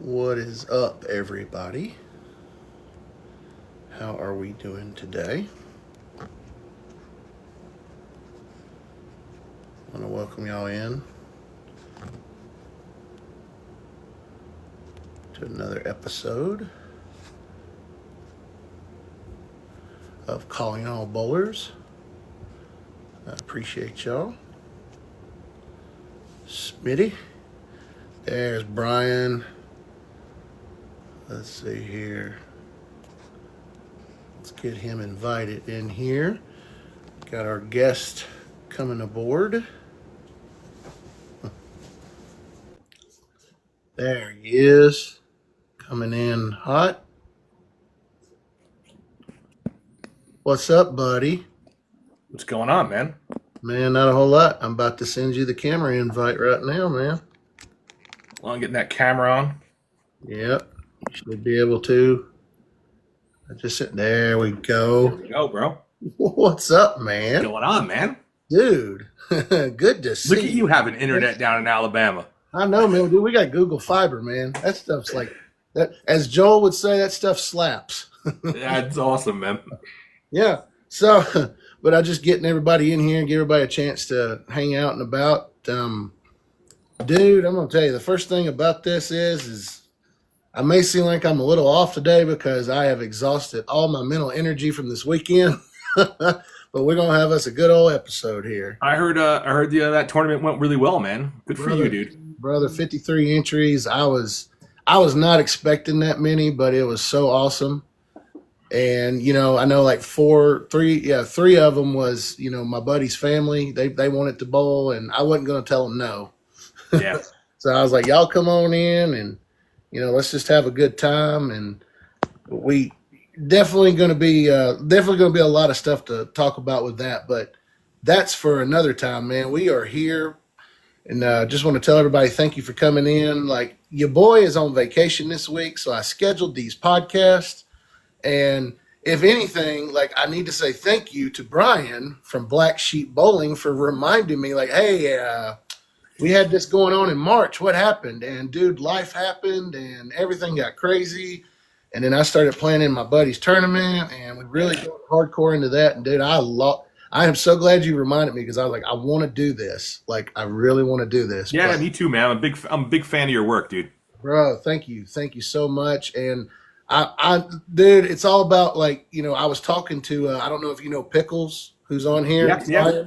What is up, everybody? How are we doing today? I want to welcome y'all in to another episode of Calling All Bowlers. I appreciate y'all. Smitty. There's Brian. Let's see here. Let's get him invited in here. Got our guest coming aboard. There he is, coming in hot. What's up, buddy? What's going on, man? Man, not a whole lot. I'm about to send you the camera invite right now, man. Well, I'm getting that camera on. Yep, you should be able to. There we go. There we go, bro. What's up, man? What's going on, man? Dude, good to see Look at you having internet down in Alabama. I know, man. Dude, we got Google Fiber, man. That stuff's like that. As Joel would say, that stuff slaps. That's awesome, man. Yeah. So, but I'm just getting everybody in here and give everybody a chance to hang out and about. Dude, I'm gonna tell you the first thing about this is I may seem like I'm a little off today because I have exhausted all my mental energy from this weekend. But we're gonna have us a good old episode here. I heard that tournament went really well, man. Good for you, dude. Brother, 53 entries. I was not expecting that many, but it was so awesome. And I know like three of them was my buddy's family. They wanted to bowl, and I wasn't gonna tell them no. Yeah. So I was like, y'all come on in, and let's just have a good time. And we definitely going to be a lot of stuff to talk about with that, but that's for another time, man. We are here, and just want to tell everybody thank you for coming in. Like, your boy is on vacation this week, so I scheduled these podcasts, and if anything, like, I need to say thank you to Brian from Black Sheep Bowling for reminding me, like, hey, we had this going on in March. What happened? And dude, life happened, and everything got crazy. And then I started playing in my buddy's tournament, and we really got hardcore into that. And dude, I am so glad you reminded me, because I was like, I want to do this. Like, I really want to do this. Yeah, me too, man. I'm a big fan of your work, dude. Bro, thank you so much. And dude, it's all about, like, I was talking to I don't know if you know Pickles, who's on here. Yeah.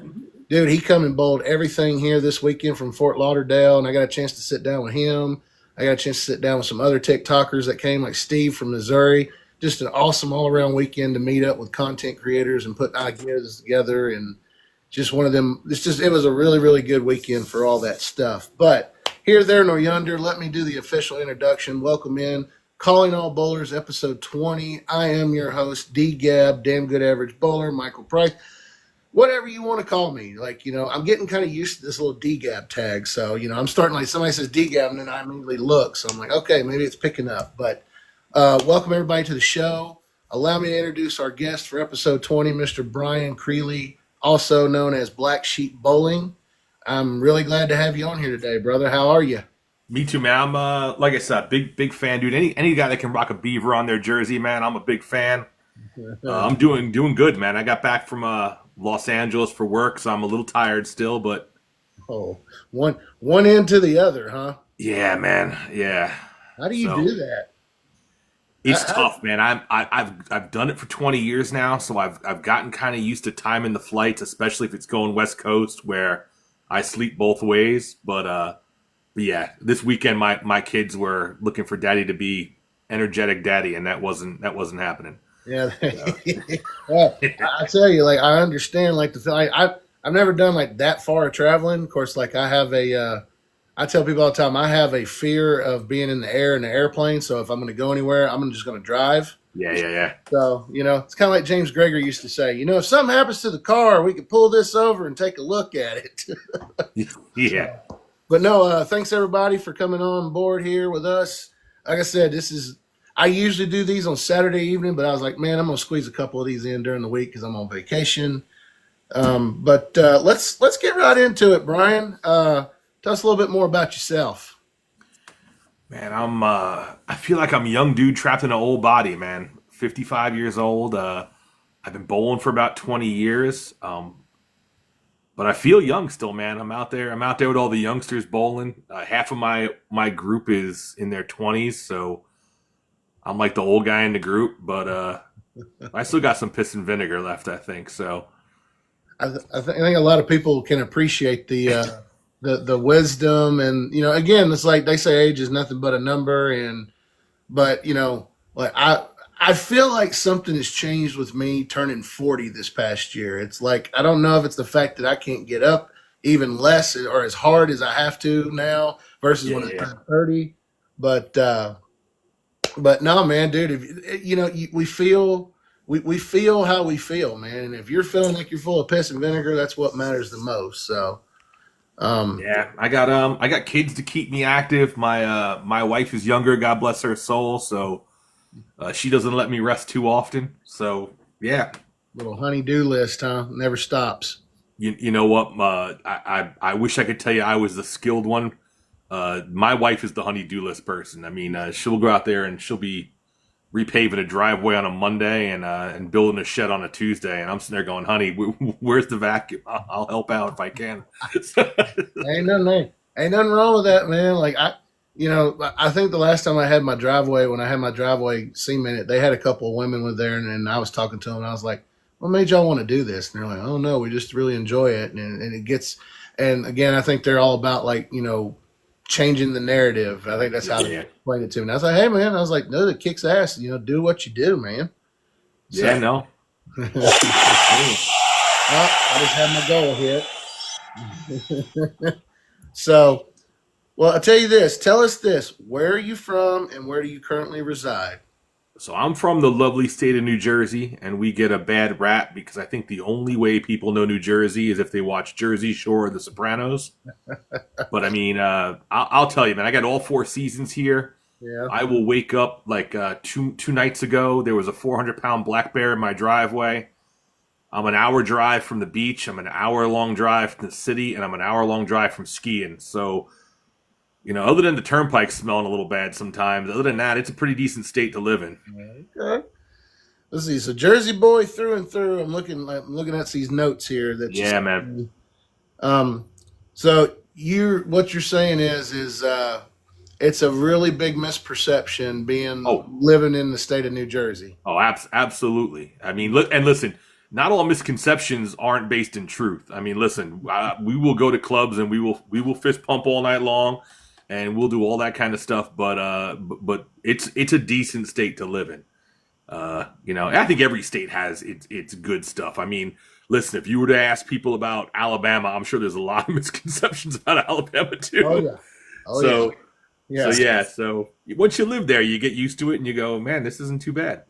Dude, he come and bowled everything here this weekend from Fort Lauderdale, and I got a chance to sit down with him. I got a chance to sit down with some other TikTokers that came, like Steve from Missouri. Just an awesome all-around weekend to meet up with content creators and put ideas together. And just one of them. It was a really, really good weekend for all that stuff. But here, there, nor yonder, let me do the official introduction. Welcome in. Calling All Bowlers, episode 20. I am your host, D Gab, Damn Good Average Bowler, Michael Price. Whatever you want to call me. Like, I'm getting kind of used to this little D-Gab tag. So, I'm starting, like, somebody says D-Gab, and then I immediately look. So I'm like, okay, maybe it's picking up. But welcome everybody to the show. Allow me to introduce our guest for episode 20, Mr. Brian Creeley, also known as Black Sheep Bowling. I'm really glad to have you on here today, brother. How are you? Me too, man. I'm like I said, big fan, dude. Any guy that can rock a beaver on their jersey, man, I'm a big fan. I'm doing good, man. I got back from Los Angeles for work, so I'm a little tired still, but one end to the other, huh? Yeah, man. Yeah. How do you do that? It's tough, man. I've done it for 20 years now, so I've gotten kind of used to timing the flights, especially if it's going West Coast where I sleep both ways. But yeah, this weekend my kids were looking for daddy to be energetic daddy, and that wasn't happening. Yeah, well, I tell you, like, I understand, like, I've never done like that far of traveling. Of course, like, I tell people all the time, I have a fear of being in the air in an airplane. So if I'm going to go anywhere, I'm just going to drive. Yeah. So, it's kind of like James Gregory used to say, if something happens to the car, we could pull this over and take a look at it. Yeah. But no, thanks everybody for coming on board here with us. Like I said, I usually do these on Saturday evening, but I was like, man, I'm going to squeeze a couple of these in during the week because I'm on vacation. But let's get right into it, Brian. Tell us a little bit more about yourself. Man, I feel like I'm a young dude trapped in an old body, man. 55 years old. I've been bowling for about 20 years. But I feel young still, man. I'm out there with all the youngsters bowling. Half of my group is in their 20s, so I'm like the old guy in the group, but I still got some piss and vinegar left, I think. So, I think a lot of people can appreciate the wisdom, and again, it's like they say, age is nothing but a number, and but like I feel like something has changed with me turning 40 this past year. It's like I don't know if it's the fact that I can't get up even less or as hard as I have to now versus yeah, when I yeah. turned 30, but no, man, dude. If we feel how we feel, man. And if you're feeling like you're full of piss and vinegar, that's what matters the most. So, um, Yeah, I got kids to keep me active. My wife is younger, God bless her soul, so she doesn't let me rest too often. So, yeah. little honey-do list, huh? Never stops. You know what? I wish I could tell you I was the skilled one. My wife is the honey-do list person. I mean, she'll go out there and she'll be repaving a driveway on a Monday and building a shed on a Tuesday, and I'm sitting there going, "Honey, where's the vacuum? I'll help out if I can." Ain't nothing wrong with that, man. Like I think the last time I had my driveway, when I had my driveway cemented, they had a couple of women with there, and I was talking to them, and I was like, "What made y'all want to do this?" And they're like, "Oh no, we just really enjoy it," and it gets. And again, I think they're all about like changing the narrative. I think that's how they Yeah, explained it to me. And I was like, "Hey, man," I was like, "No, that kicks ass. Do what you do, man." yeah, So, no, I just had my goal hit. So, well, I'll tell you this. Tell us this. Where are you from and where do you currently reside? So I'm from the lovely state of New Jersey, and we get a bad rap because I think the only way people know New Jersey is if they watch Jersey Shore or The Sopranos. But I mean, I'll tell you, man, I got all four seasons here. Yeah. I will wake up like two nights ago. There was a 400-pound black bear in my driveway. I'm an hour drive from the beach. I'm an hour long drive from the city, and I'm an hour long drive from skiing. So, other than the turnpike smelling a little bad sometimes, other than that, it's a pretty decent state to live in. Okay. Let's see. So Jersey boy through and through. I'm looking at these notes here that you Yeah, man. sent me. So what you're saying is it's a really big misperception being Oh, living in the state of New Jersey. oh, absolutely. I mean, look and listen. Not all misconceptions aren't based in truth. I mean, listen. We will go to clubs and we will fist pump all night long, and we'll do all that kind of stuff. But it's a decent state to live in. I think every state has its good stuff. I mean, listen, if you were to ask people about Alabama, I'm sure there's a lot of misconceptions about Alabama Oh too. yeah. Oh yeah. So so Yeah. yeah, so once you live there, you get used to it, and you go, man, this isn't too bad.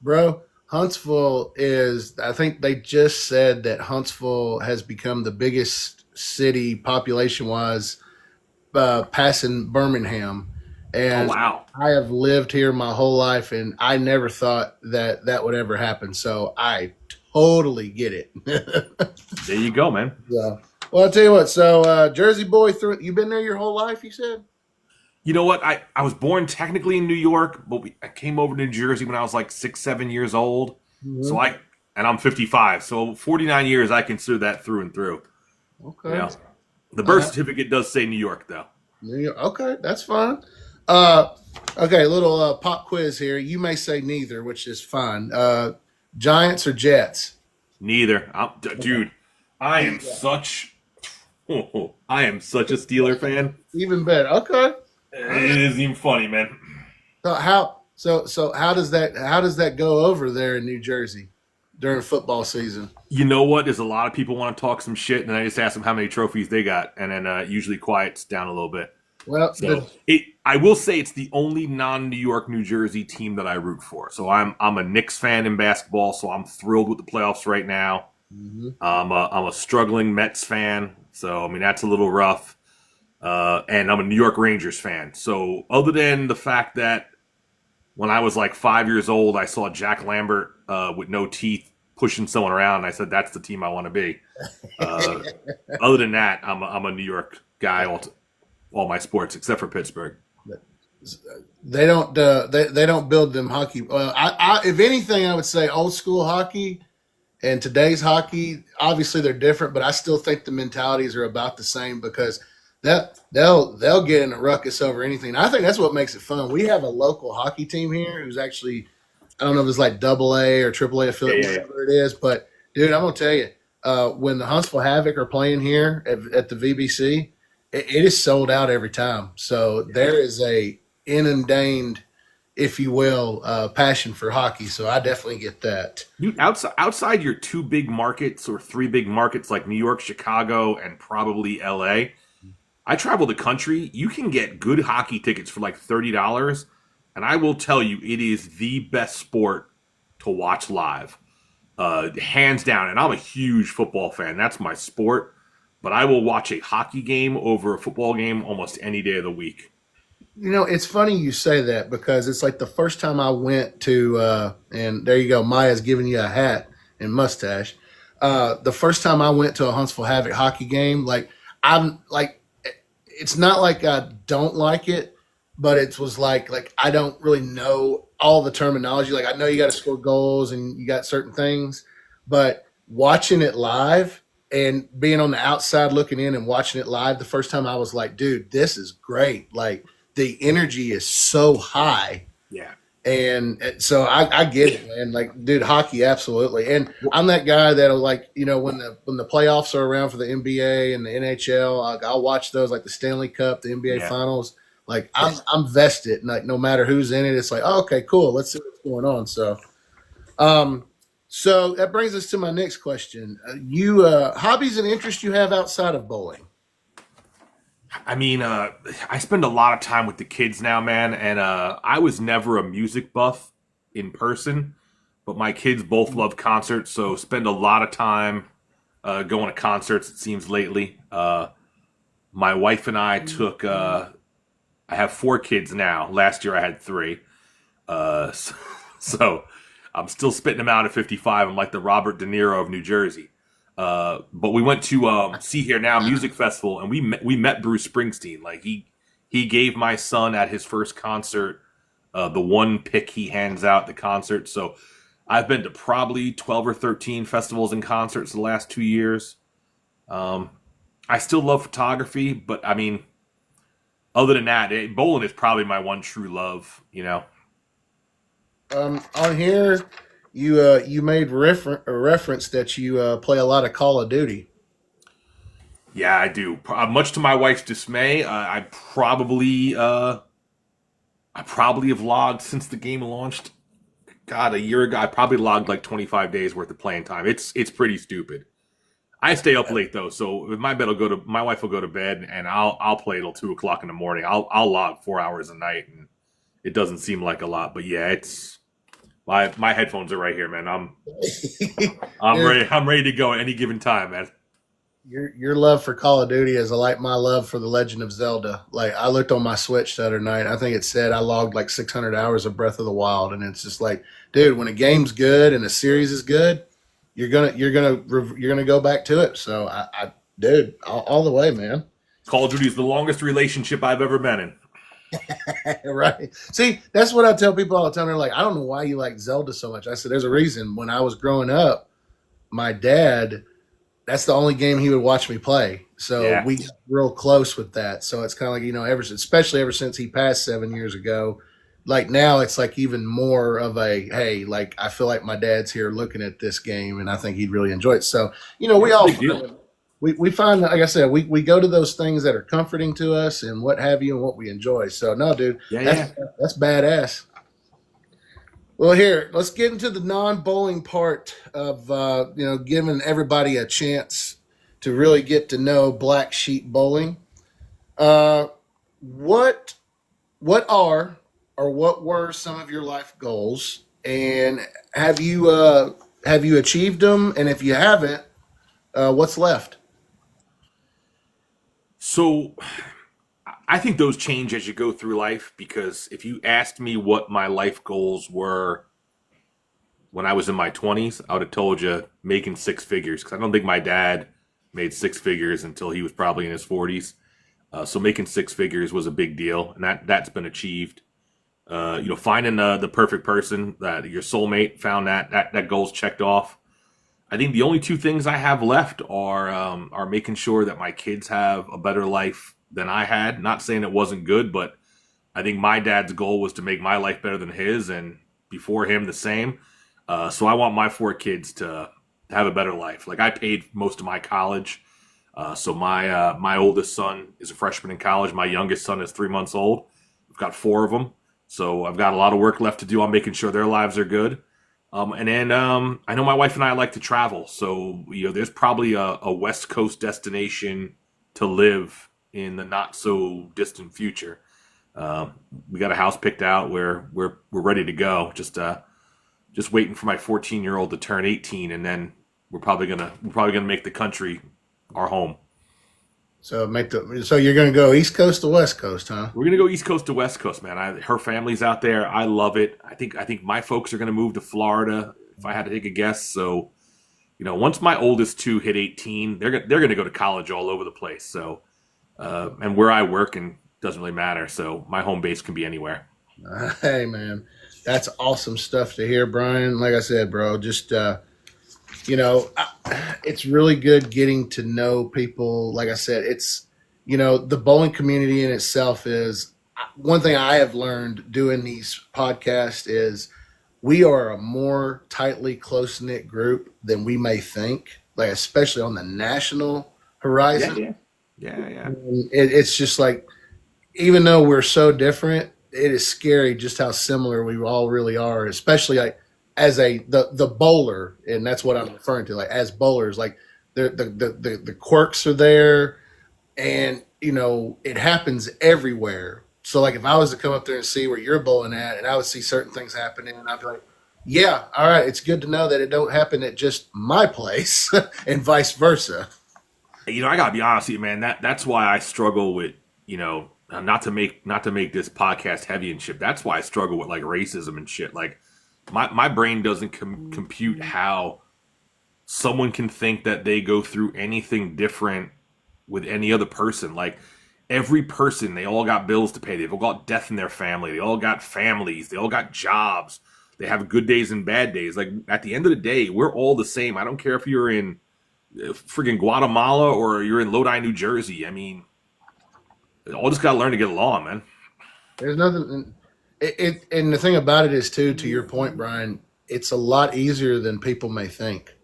Bro, Huntsville is, I think they just said that Huntsville has become the biggest city population wise, passing Birmingham. Oh And wow, I have lived here my whole life and I never thought that that would ever happen. So I totally get it. there you go, man. So, well, I'll tell you what. So, Jersey boy, you been there your whole life, you said? You know what? I was born technically in New York, but I came over to New Jersey when I was like 6, 7 years old. So Hmm. and I'm 55, so 49 years I consider that through and through. You Okay. know, the birth Uh, certificate does say New York though. okay, that's fine. Uh, okay, little pop quiz here. You may say neither, which is fine. Giants or Jets? Neither. Okay. Dude, I am Yeah. such I am such a Steeler fan. Even better. Okay. All It right. isn't even funny, man. So how does that go over there in New Jersey during football season? You know what? There's a lot of people want to talk some shit, and I just ask them how many trophies they got, and then usually quiets down a little bit. Well, So I will say it's the only non-New York, New Jersey team that I root for. So I'm a Knicks fan in basketball, so I'm thrilled with the playoffs right now. mhm. I'm a struggling Mets fan, so I mean that's a little rough. And I'm a New York Rangers fan. So other than the fact that when I was like 5 years old, I saw Jack Lambert with no teeth pushing someone around, and I said that's the team I want to be. Uh, other than that, I'm a New York guy all my sports except for Pittsburgh. They don't build them hockey. If anything, I would say old school hockey and today's hockey. Obviously, they're different, but I still think the mentalities are about the same because they'll get in a ruckus over anything. I think that's what makes it fun. We have a local hockey team here who's actually, I don't know if it's like double A or triple A Yeah, affiliate, yeah, yeah. whatever it is, but dude, I'm gonna tell you, when the Huntsville Havoc are playing here at the VBC, it is sold out every time. So there is a inundated, if you will, passion for hockey. So I definitely get that. You outside your two big markets or three big markets like New York, Chicago, and probably LA. I travel the country. You can get good hockey tickets for like $30, and I will tell you, it is the best sport to watch live, hands down. And I'm a huge football fan. That's my sport. But I will watch a hockey game over a football game almost any day of the week. You know, it's funny you say that because it's like the first time I went to, and there you go, Maya's giving you a hat and mustache. The first time I went to a Huntsville Havoc hockey game, like I'm like, it's not like I don't like it, but it was like I don't really know all the terminology. Like I know you got to score goals and you got certain things, but watching it live and being on the outside looking in and watching it live, the first time I was like, dude, this is great. Like the energy is so high. Yeah. And so I get it, man. Like, dude, hockey, absolutely. And I'm that guy that'll like, when the playoffs are around for the NBA and the NHL, I'll watch those like the Stanley Cup, the NBA Yeah. Finals. Like, I'm vested. And like, no matter who's in it, it's like, oh, okay, cool. Let's see what's going on. So that brings us to my next question. You hobbies and interests you have outside of bowling? I mean, I spend a lot of time with the kids now, man, and I was never a music buff in person, but my kids both love concerts, so spend a lot of time going to concerts, it seems, lately. My wife and I took, I have 4 kids now. Last year I had 3. So I'm still spitting them out at 55. I'm like the Robert De Niro of New Jersey. But we went to See Here Now Music Festival, and we met Bruce Springsteen. Like he gave my son at his first concert the one pick he hands out at the concert. So I've been to probably 12 or 13 festivals and concerts the last 2 years. I still love photography, but I mean, other than that, bowling is probably my one true love. You know. On here, you made a reference that you play a lot of Call of Duty. Yeah, I do. Much to my wife's dismay, I probably have logged since the game launched. God, a year ago, I probably logged like 25 days worth of playing time. It's pretty stupid. I stay up late though, so my wife will go to bed, and I'll play till 2 o'clock in the morning. I'll log 4 hours a night, and it doesn't seem like a lot, but yeah, it's my headphones are right here, man. I'm ready. I'm ready to go at any given time, man. Your love for Call of Duty is like my love for The Legend of Zelda. Like I looked on my Switch the other night. I think it said I logged like 600 hours of Breath of the Wild, and it's just like, dude, when a game's good and a series is good, you're gonna go back to it. So dude, all the way, man. Call of Duty is the longest relationship I've ever been in. Right. See, that's what I tell people all the time. They're like, I don't know why you like Zelda so much. I said, there's a reason. When I was growing up, my dad, that's the only game he would watch me play. So Yeah. we got real close with that. So it's kind of like, especially ever since he passed 7 years ago, like now it's like even more of a, hey, like I feel like my dad's here looking at this game and I think he'd really enjoy it. So, we all Big deal. we find that, like I said, we go to those things that are comforting to us and what have you and what we enjoy. So no, dude, Yeah. that's badass. Well, here, let's get into the non-bowling part of giving everybody a chance to really get to know Black Sheep Bowling. Uh, what are or what were some of your life goals, and have you achieved them? And if you haven't, what's left? So I think those change as you go through life, because if you asked me what my life goals were when I was in my 20s, I would have told you making 6 figures, because I don't think my dad made 6 figures until he was probably in his 40s. So making six figures was a big deal, and that's been achieved. Finding the perfect person, that your soulmate, found that goal's checked off. I think the only two things I have left are making sure that my kids have a better life than I had. Not saying it wasn't good, but I think my dad's goal was to make my life better than his, and before him the same. So I want my four kids to have a better life. Like, I paid most of my college. So my oldest son is a freshman in college. My youngest son is 3 months old. I've got four of them. So I've got a lot of work left to do on making sure their lives are good. And then I know my wife and I like to travel. So, there's probably a West Coast destination to live in the not so distant future. We got a house picked out where we're ready to go. Just waiting for my 14-year-old to turn 18, and then we're probably gonna make the country our home. So you're gonna go East Coast to West Coast, huh? We're gonna go East Coast to West Coast, man. Her family's out there. I love it. I think my folks are gonna move to Florida, if I had to take a guess. So, once my oldest two hit 18, they're gonna go to college all over the place. So, and where I work and doesn't really matter. So my home base can be anywhere. Hey, man, that's awesome stuff to hear, Brian. Like I said, bro, just it's really good getting to know people. Like I said, it's, the bowling community in itself is one thing I have learned doing these podcasts is we are a more tightly close-knit group than we may think, like, especially on the national horizon. Yeah. It's just like, even though we're so different, it is scary just how similar we all really are, especially like as the bowler, and that's what I'm referring to. Like, as bowlers, like the quirks are there, and it happens everywhere. So like, if I was to come up there and see where you're bowling at, and I would see certain things happening, and I'd be like, yeah, all right, it's good to know that it don't happen at just my place, and vice versa. I gotta be honest with you, man. That's why I struggle with, not to make this podcast heavy and shit. That's why I struggle with like racism and shit. Like, my brain doesn't compute how someone can think that they go through anything different with any other person. Like, every person, they all got bills to pay. They've all got death in their family. They all got families. They all got jobs. They have good days and bad days. Like, at the end of the day, we're all the same. I don't care if you're in friggin' Guatemala or you're in Lodi, New Jersey. I mean, all just gotta learn to get along, man. There's nothing. And the thing about it is, too, to your point, Brian, it's a lot easier than people may think.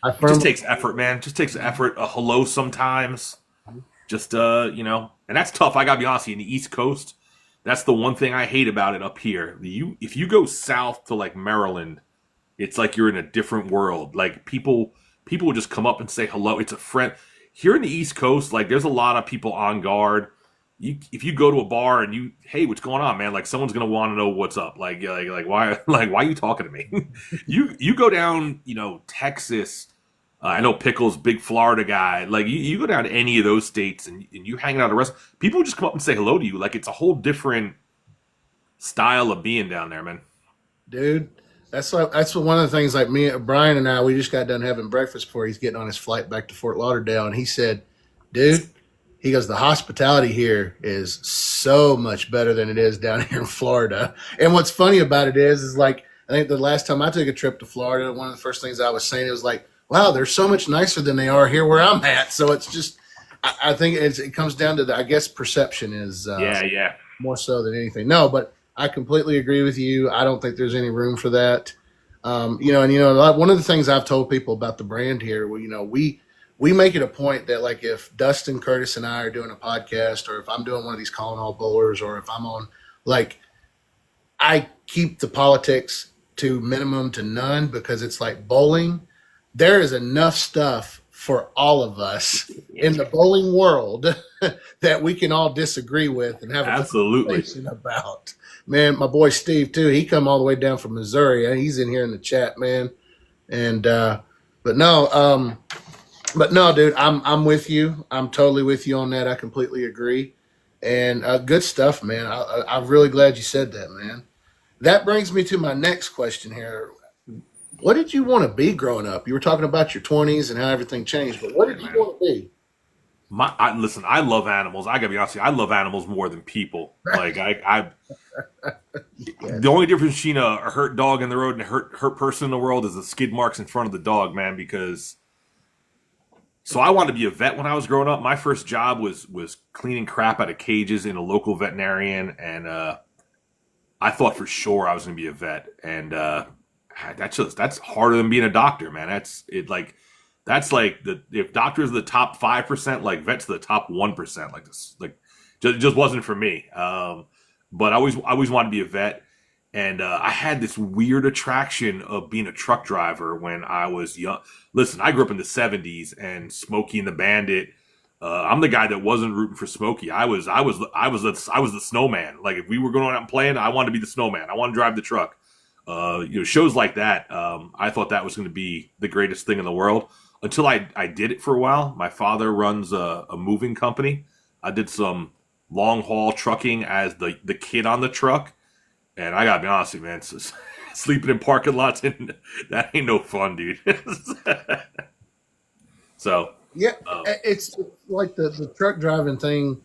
It just takes effort, man. It just takes effort. A hello sometimes. Just, and that's tough. I gotta be honest with you, in the East Coast, that's the one thing I hate about it up here. If you go south to like Maryland, it's like you're in a different world. Like, people will just come up and say hello. It's a friend. Here in the East Coast, like, there's a lot of people on guard. If you go to a bar and hey, what's going on, man? Like, someone's gonna want to know what's up. Like why are you talking to me? you go down, Texas. I know Pickle's big Florida guy. Like, you go down to any of those states and you hang out at a restaurant, people just come up and say hello to you. Like, it's a whole different style of being down there, man. Dude, that's one of the things. Like, Brian and I, we just got done having breakfast before he's getting on his flight back to Fort Lauderdale, and he said, dude, he goes, the hospitality here is so much better than it is down here in Florida. And what's funny about it is like, I think the last time I took a trip to Florida, one of the first things I was saying, it was like, wow, they're so much nicer than they are here where I'm at. So it's just, I think it comes down to I guess perception is more so than anything. No, but I completely agree with you. I don't think there's any room for that. One of the things I've told people about the brand here, we make it a point that, like, if Dustin, Curtis, and I are doing a podcast, or if I'm doing one of these calling all bowlers, or if I'm on, like, I keep the politics to minimum to none, because it's like bowling. There is enough stuff for all of us in the bowling world that we can all disagree with and have a conversation about. Man, my boy Steve too. He come all the way down from Missouri. He's in here in the chat, man. And but no, dude, I'm with you. I'm totally with you on that. I completely agree. And good stuff, man. I'm really glad you said that, man. That brings me to my next question here. What did you want to be growing up? You were talking about your 20s and how everything changed, but what did you want to be? Listen, I love animals. I gotta be honest with you, I love animals more than people. Like the Yes. only difference between a hurt dog in the road and a hurt person in the world is the skid marks in front of the dog, man. Because so I wanted to be a vet when I was growing up. My first job was cleaning crap out of cages in a local veterinarian, and I thought for sure I was going to be a vet. And that's harder than being a doctor, man. That's like the if doctors are the top 5%, like vets are the top 1%. Like this, like just wasn't for me. But I always wanted to be a vet, and I had this weird attraction of being a truck driver when I was young. Listen, I grew up in the '70s, and Smokey and the Bandit. I'm the guy that wasn't rooting for Smokey. I was the snowman. Like if we were going out and playing, I wanted to be the snowman. I wanted to drive the truck. Shows like that. I thought that was going to be the greatest thing in the world until I did it for a while. My father runs a moving company. I did some long haul trucking as the kid on the truck, and I gotta be honest with you, man, sleeping in parking lots and that ain't no fun, dude. So, Yeah, um, it's like the truck driving thing.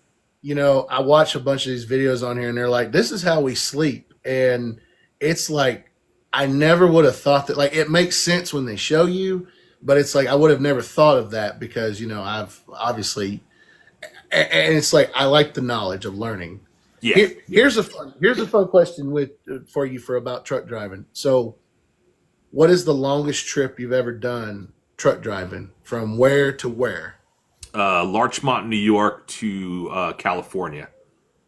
I watch a bunch of these videos on here, and they're like, "This is how we sleep," and it's like I never would have thought that. Like, it makes sense when they show you, but it's like I would have never thought of that because I've obviously, and it's like I like the knowledge of learning. yeah, yeah. Here's a fun question for you for about truck driving. So, what is the longest trip you've ever done truck driving? From where to where? Larchmont, New York to California,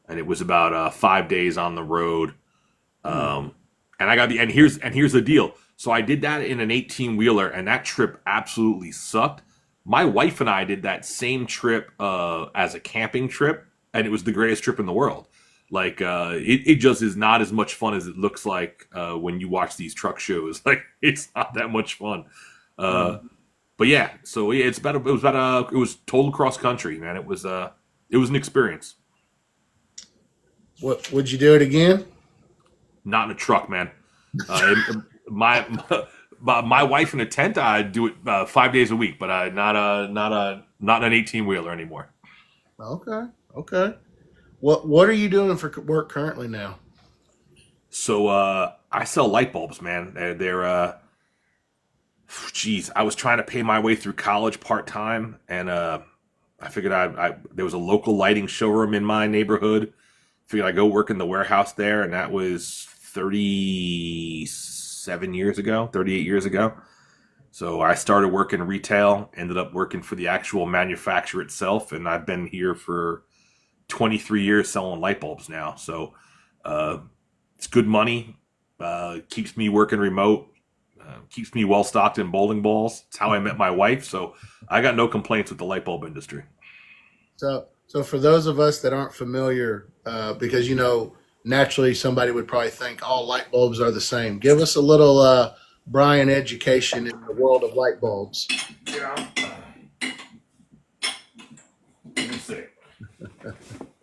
and it was about 5 days on the road. Hmm. And I got the and here's the deal. So I did that in an 18 wheeler, and that trip absolutely sucked. My wife and I did that same trip as a camping trip, and it was the greatest trip in the world. Like it just is not as much fun as it looks like when you watch these truck shows. Like it's not that much fun. Uh, Hmm. but yeah, so yeah, it was total cross country, man. It was an experience. What would you do it again? Not in a truck, man. My my wife in a tent, I do it 5 days a week, but not an 18 wheeler anymore. Okay, okay. What are you doing for work currently now? So I sell light bulbs, man. They're geez, I was trying to pay my way through college part time, and I figured there was a local lighting showroom in my neighborhood. Figured I'd go work in the warehouse there, and that was 37 years ago, 38 years ago. So I started working retail, ended up working for the actual manufacturer itself, and I've been here for 23 years selling light bulbs now. So uh, it's good money, keeps me working remote, keeps me well stocked in bowling balls. It's how I met my wife. So I got no complaints with the light bulb industry. So for those of us that aren't familiar, because naturally somebody would probably think all light bulbs are the same. Give us a little Brian education in the world of light bulbs. Yeah. Let me see.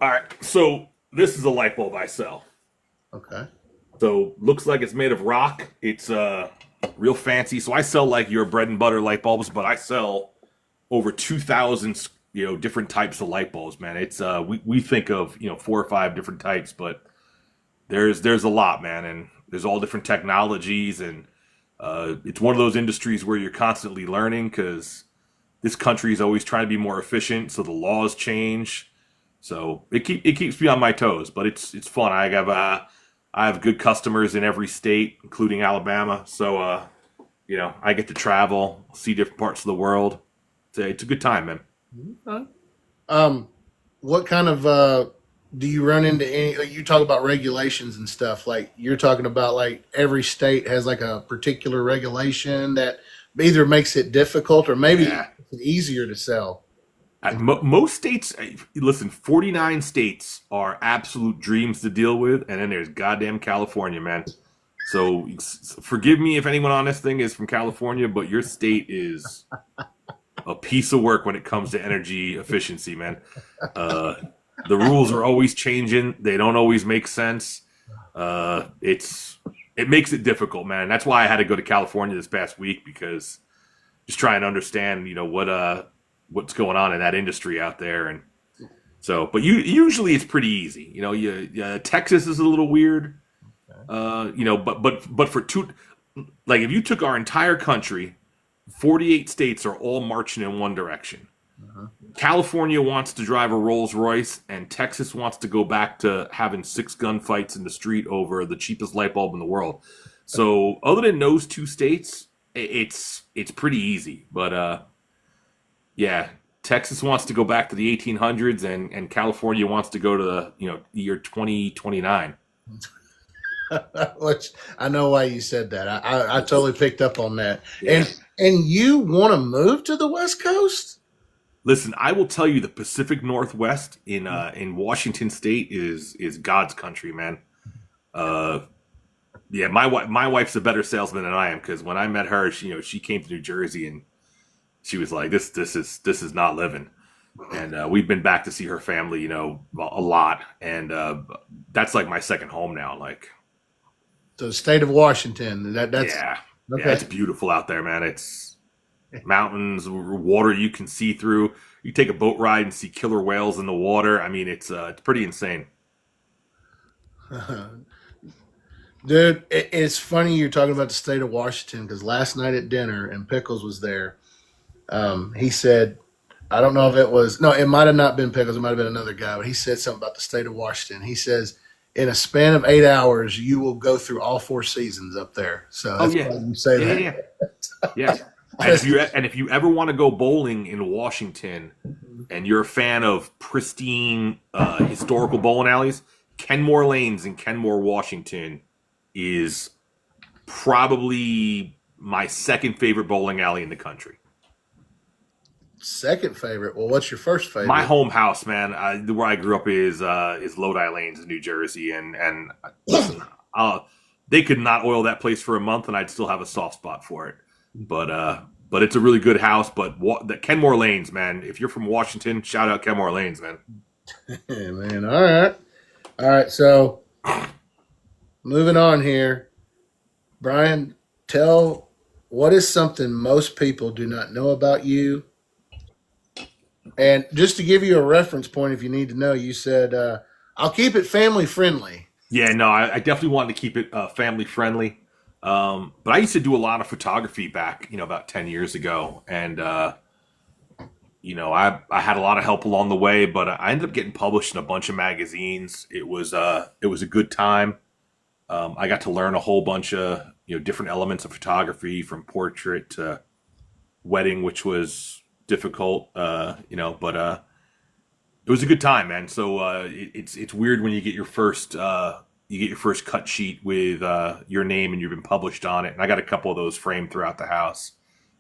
All right. So this is a light bulb I sell. Okay. So looks like it's made of rock. It's real fancy. So I sell like your bread and butter light bulbs, but I sell over 2,000 different types of light bulbs, man. It's we think of 4 or 5 different types, but there's a lot, man, and there's all different technologies, and it's one of those industries where you're constantly learning because this country is always trying to be more efficient, so the laws change. So it keeps me on my toes, but it's fun. I have good customers in every state, including Alabama. So I get to travel, see different parts of the world. It's a good time, man. Okay. Um, what kind of do you run into any? Like you talk about regulations and stuff. Like you're talking about, like every state has like a particular regulation that either makes it difficult or maybe Yeah. it's easier to sell. Most states, listen, 49 states are absolute dreams to deal with, and then there's goddamn California, man. So forgive me if anyone on this thing is from California, but your state is a piece of work when it comes to energy efficiency, man. Uh, the rules are always changing. They don't always make sense. It makes it difficult, man. That's why I had to go to California this past week because just trying to understand, what's going on in that industry out there. And so, but usually it's pretty easy. Texas is a little weird. But for two, like if you took our entire country, 48 states are all marching in one direction. California wants to drive a Rolls Royce, and Texas wants to go back to having 6 gunfights in the street over the cheapest light bulb in the world. So, other than those 2 states, it's pretty easy. But yeah, Texas wants to go back to the 1800s, and California wants to go to the year 2029. Which I know why you said that. I totally picked up on that. Yeah. And you want to move to the West Coast? Listen, I will tell you, the Pacific Northwest in Washington State is God's country, man. Yeah, my wife's a better salesman than I am, because when I met her, she came to New Jersey and she was like, this is not living. And we've been back to see her family, a lot, and that's like my second home now. Like, so the state of Washington. That's yeah, okay. Yeah, it's beautiful out there, man. It's mountains, water you can see through. You take a boat ride and see killer whales in the water. I mean, it's pretty insane. Dude, it's funny you're talking about the state of Washington, because last night at dinner, and Pickles was there. He said, I don't know if it might have not been Pickles, it might have been another guy, but he said something about the state of Washington. He says, in a span of 8 hours, you will go through all 4 seasons up there. So that's why you say that. Yeah. And if you ever want to go bowling in Washington, and you're a fan of pristine historical bowling alleys, Kenmore Lanes in Kenmore, Washington is probably my second favorite bowling alley in the country. Second favorite? Well, what's your first favorite? My home house, man, where I grew up is Lodi Lanes in New Jersey, and listen, they could not oil that place for a month, and I'd still have a soft spot for it. But it's a really good house. But the Kenmore Lanes, man, if you're from Washington, shout out Kenmore Lanes, man. Man, all right. So moving on here, Brian, what is something most people do not know about you? And just to give you a reference point, if you need to know, you said, I'll keep it family friendly. Yeah, no, I definitely wanted to keep it family friendly. But I used to do a lot of photography back, about 10 years ago. And, I had a lot of help along the way, but I ended up getting published in a bunch of magazines. It was a good time. I got to learn a whole bunch of, different elements of photography, from portrait to wedding, which was difficult, but it was a good time, man. So it's weird when you get your first cut sheet with your name and you've been published on it. And I got a couple of those framed throughout the house.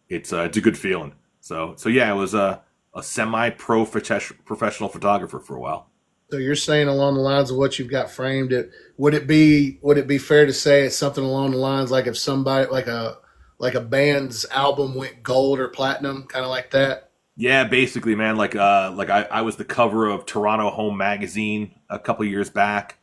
It's a good feeling. So yeah, it was a semi-pro professional photographer for a while. So you're saying along the lines of what you've got framed, would it be fair to say it's something along the lines like if somebody like a band's album went gold or platinum, kind of like that? Yeah, basically, man. Like I was the cover of Toronto Home Magazine a couple years back.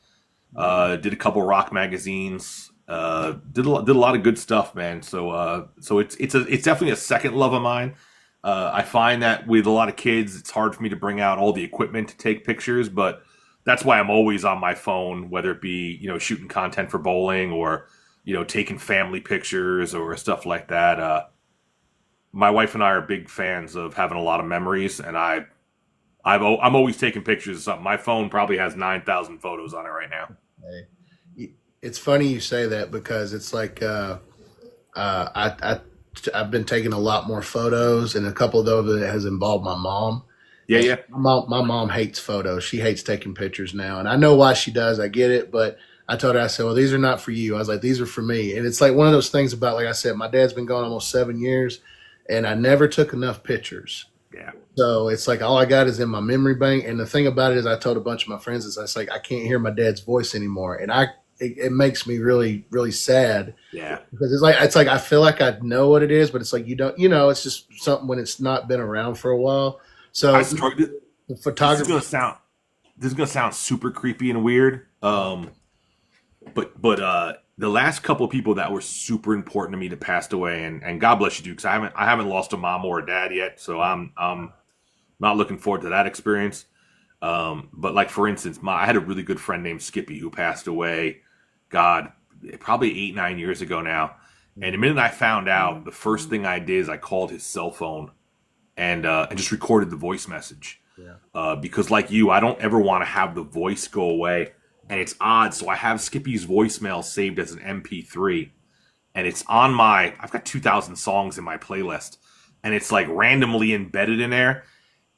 Did a couple rock magazines. Did a lot of good stuff, man. So it's definitely a second love of mine. I find that with a lot of kids, it's hard for me to bring out all the equipment to take pictures, but that's why I'm always on my phone, whether it be, shooting content for bowling or, taking family pictures or stuff like that. My wife and I are big fans of having a lot of memories, and I'm always taking pictures of something. My phone probably has 9,000 photos on it right now. It's funny you say that, because it's like I've been taking a lot more photos, and a couple of those that has involved my mom. Yeah. My mom hates photos. She hates taking pictures now, and I know why she does. I get it, but I told her, I said, well, these are not for you. I was like, these are for me. And it's like one of those things about, like I said, my dad's been gone almost 7 years, and I never took enough pictures. Yeah. So it's like all I got is in my memory bank. And the thing about it is, I told a bunch of my friends, it's like I can't hear my dad's voice anymore, and it makes me really, really sad. Yeah. Because it's like I feel like I know what it is, but it's like you don't. It's just something when it's not been around for a while. So the photography. This is gonna sound super creepy and weird. But the last couple of people that were super important to me that passed away, and God bless you, dude, because I haven't lost a mom or a dad yet, so I'm Not looking forward to that experience. But like for instance, I had a really good friend named Skippy who passed away. God, probably 8, 9 years ago now. And the minute I found out, the first thing I did is I called his cell phone and just recorded the voice message. Yeah. Because like you, I don't ever want to have the voice go away, and it's odd. So I have Skippy's voicemail saved as an MP3, and it's on my. I've got 2,000 songs in my playlist, and it's like randomly embedded in there.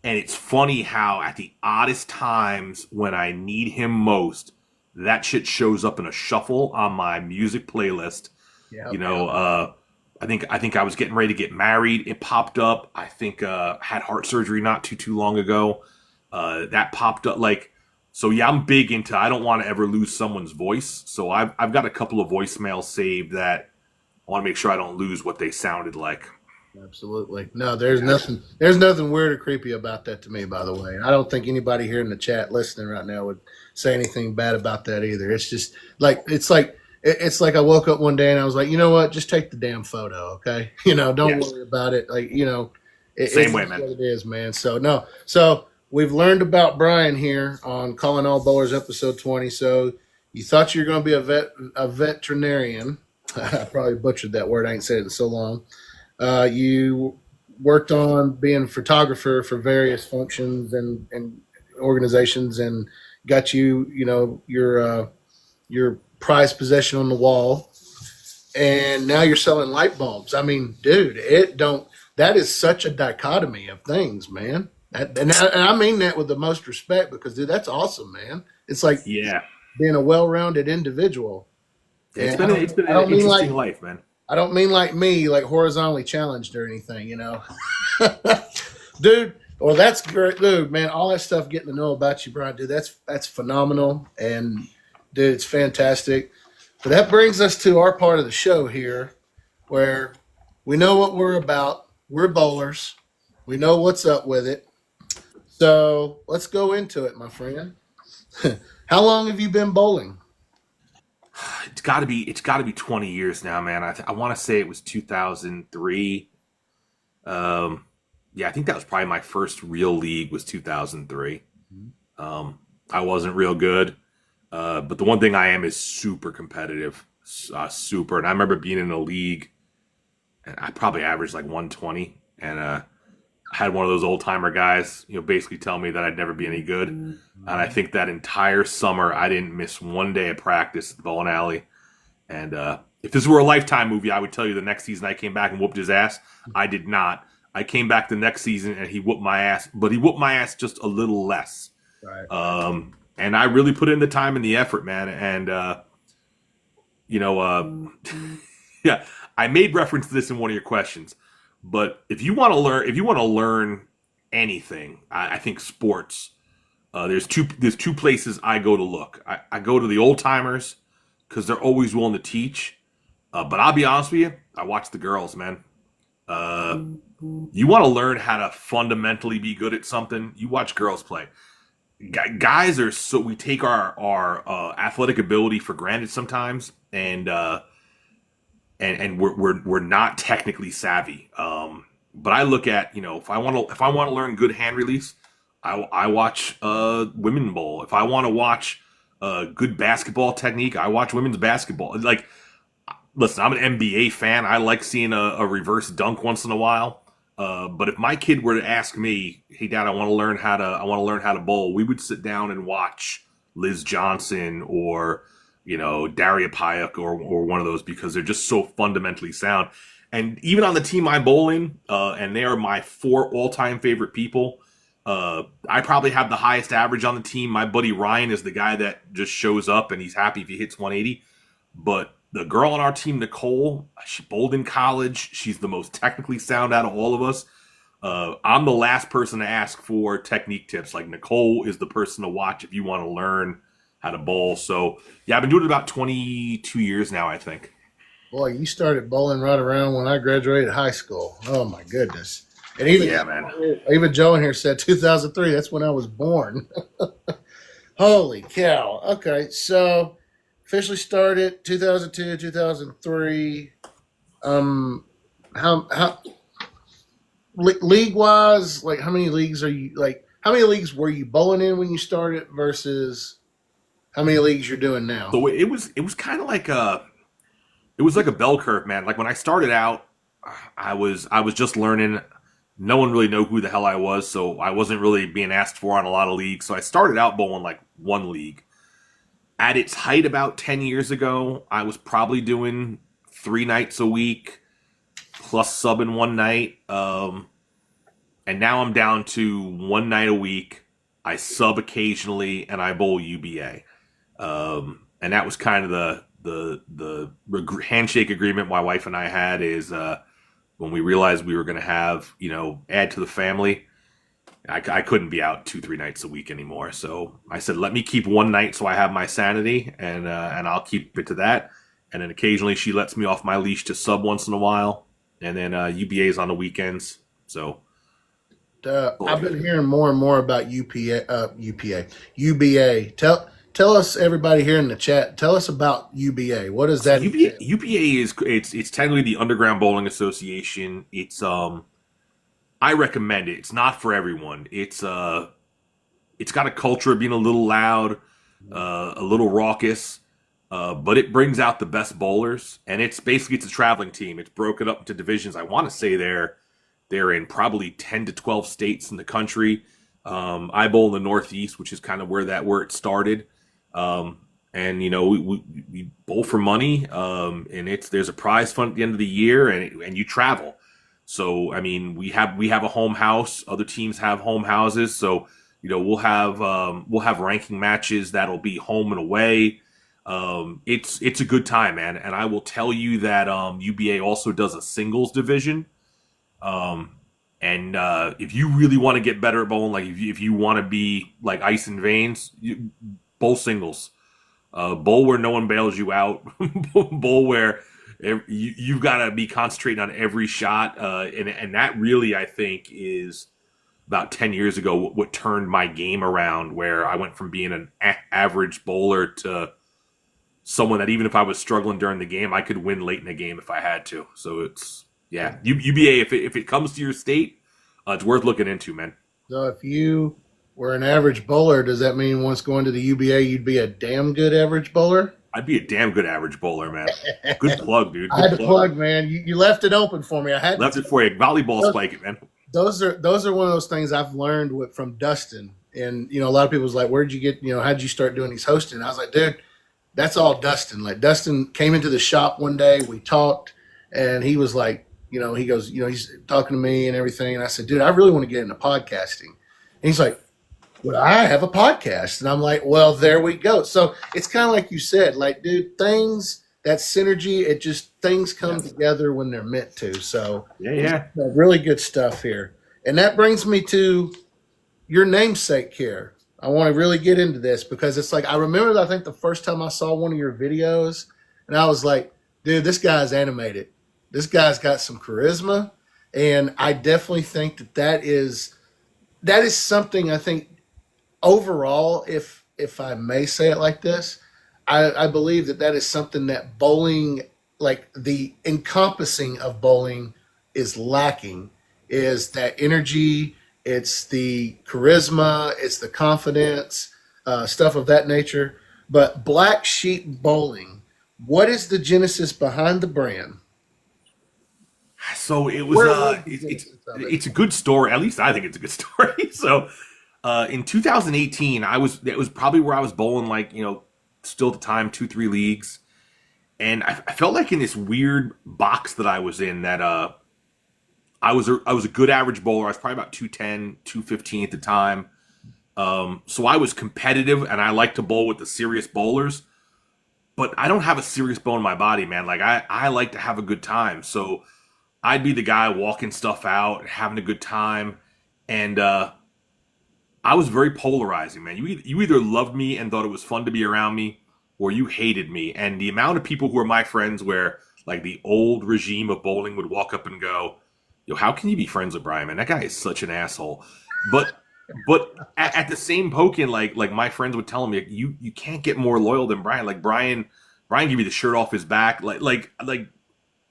And it's funny how at the oddest times when I need him most, that shit shows up in a shuffle on my music playlist. Yeah. You know, I think I was getting ready to get married. It popped up. I think had heart surgery not too long ago. That popped up. Like, so yeah, I'm big into. I don't want to ever lose someone's voice. So I've got a couple of voicemails saved that I want to make sure I don't lose what they sounded like. Absolutely. No, there's nothing weird or creepy about that to me, by the way. I don't think anybody here in the chat listening right now would say anything bad about that either. It's just it's like I woke up one day and I was like, you know what? Just take the damn photo, okay? Don't Yes. worry about it. Like, Same it's way, just man. what it is, man. So no. So we've learned about Brian here on Calling All Bowlers episode 20. So you thought you were going to be a veterinarian. I probably butchered that word. I ain't said it in so long. You worked on being a photographer for various functions and organizations, and got your prized possession on the wall. And now you're selling light bulbs. I mean, dude, it don't. That is such a dichotomy of things, man. And I mean that with the most respect because, dude, that's awesome, man. It's like Yeah. being a well-rounded individual. It's And I been don't, it's been I an don't mean interesting like life, man. I don't mean like me, like horizontally challenged or anything. Dude. Well, that's great, dude. Man, all that stuff getting to know about you, Brian, dude. That's phenomenal, and dude, it's fantastic. But that brings us to our part of the show here, where we know what we're about. We're bowlers. We know what's up with it. So let's go into it, my friend. How long have you been bowling? It's got to be 20 years now, man. I want to say it was 2003. Um, yeah, I think that was probably my first real league was 2003. I wasn't real good, but the one thing I am is super competitive, super. And I remember being in a league, and I probably averaged like 120, and I had one of those old timer guys, basically tell me that I'd never be any good. And I think that entire summer I didn't miss one day of practice at the bowling alley. And if this were a Lifetime movie, I would tell you the next season I came back and whooped his ass. I did not. I came back the next season and he whooped my ass, but he whooped my ass just a little less. Right. And I really put in the time and the effort, man. And you know, uh, yeah, I made reference to this in one of your questions. But if you want to learn anything, I think sports. There's two places I go to look. I go to the old timers because they're always willing to teach. But I'll be honest with you, I watch the girls, man. Uh, you want to learn how to fundamentally be good at something, you watch girls play. Guys are so we take our athletic ability for granted sometimes, and we're not technically savvy. But I look at if I want to learn good hand release, I watch women bowl. If I want to watch good basketball technique, I watch women's basketball. Like, listen, I'm an NBA fan. I like seeing a reverse dunk once in a while. But if my kid were to ask me, "Hey, Dad, I want to learn how to bowl," we would sit down and watch Liz Johnson or Daria Payuk or one of those because they're just so fundamentally sound. And even on the team I bowl in, and they are my four all-time favorite people. I probably have the highest average on the team. My buddy Ryan is the guy that just shows up and he's happy if he hits 180. But the girl on our team, Nicole, she bowled in college. She's the most technically sound out of all of us. I'm the last person to ask for technique tips. Like, Nicole is the person to watch if you want to learn how to bowl. So yeah, I've been doing it about 22 years now, I think. Boy, you started bowling right around when I graduated high school. Oh my goodness! And even Yeah, man. even Joe in here said 2003. That's when I was born. Holy cow! Okay, so officially started 2002, 2003. Um, how league wise, like how many leagues are you like? How many leagues were you bowling in when you started versus how many leagues you're doing now? So it was kind of like a bell curve, man. Like when I started out, I was just learning. No one really knew who the hell I was, so I wasn't really being asked for on a lot of leagues. So I started out bowling like one league. At its height about 10 years ago, I was probably doing 3 nights a week plus subbing one night. And now I'm down to one night a week. I sub occasionally and I bowl UBA. And that was kind of the handshake agreement my wife and I had is when we realized we were going to have, add to the family. I couldn't be out 2-3 nights a week anymore. So I said, let me keep one night so I have my sanity, and I'll keep it to that. And then occasionally she lets me off my leash to sub once in a while, and then UBA's on the weekends. So I've been hearing more and more about UBA. Tell us, everybody here in the chat. Tell us about UBA. What is that? UBA is it's technically the Underground Bowling Association. I recommend it. It's not for everyone. It's got a culture of being a little loud, a little raucous, but it brings out the best bowlers. And it's a traveling team. It's broken up into divisions. I want to say they're in probably 10 to 12 states in the country. I bowl in the Northeast, which is kind of where it started. And we bowl for money. And there's a prize fund at the end of the year, and you travel. So, I mean, we have a home house. Other teams have home houses. So, we'll have ranking matches that'll be home and away. It's a good time, man. And I will tell you that UBA also does a singles division. And if you really want to get better at bowling, like if you want to be like ice and veins, bowl singles. Bowl where no one bails you out. Bowl where you've got to be concentrating on every shot, and that really, I think, is about 10 years ago what turned my game around, where I went from being an average bowler to someone that even if I was struggling during the game, I could win late in the game if I had to. So it's, UBA, if it comes to your state, it's worth looking into, man. So if you were an average bowler, does that mean once going to the UBA, you'd be a damn good average bowler? I'd be a damn good average bowler, man. Good plug, dude. I had to plug, man. You left it open for me. I had left it for you. Volleyball spike it, man. Those are one of those things I've learned from Dustin. And a lot of people's like, where'd you get? How'd you start doing these hosting? I was like, dude, that's all Dustin. Like Dustin came into the shop one day, we talked, and he was like, he goes, he's talking to me and everything. And I said, dude, I really want to get into podcasting. And he's like, well, I have a podcast. And I'm like, well, there we go. So it's kind of like you said, like, dude, that synergy, things come together when they're meant to. So really good stuff here. And that brings me to your namesake here. I want to really get into this because it's like, I remember, I think the first time I saw one of your videos and I was like, dude, this guy's animated. This guy's got some charisma. And I definitely think that is something I think overall, if I may say it like this, I believe that is something that bowling, like the encompassing of bowling, is lacking, is that energy, it's the charisma, it's the confidence, stuff of that nature. But Black Sheep Bowling, what is the genesis behind the brand? So it was it's a good story. At least I think it's a good story. So in 2018, it was probably where I was bowling, like, still at the time 2-3 leagues, and I felt like in this weird box that I was in that I was a good average bowler. I was probably about 210, 215 at the time. So I was competitive and I like to bowl with the serious bowlers, but I don't have a serious bow in my body, man. Like I like to have a good time. So I'd be the guy walking stuff out, having a good time. And I was very polarizing, man. You either loved me and thought it was fun to be around me, or you hated me. And the amount of people who were my friends where, like, the old regime of bowling would walk up and go, yo, how can you be friends with Brian, man? That guy is such an asshole. But at the same token, like my friends would tell me, you can't get more loyal than Brian. Like Brian give you the shirt off his back. Like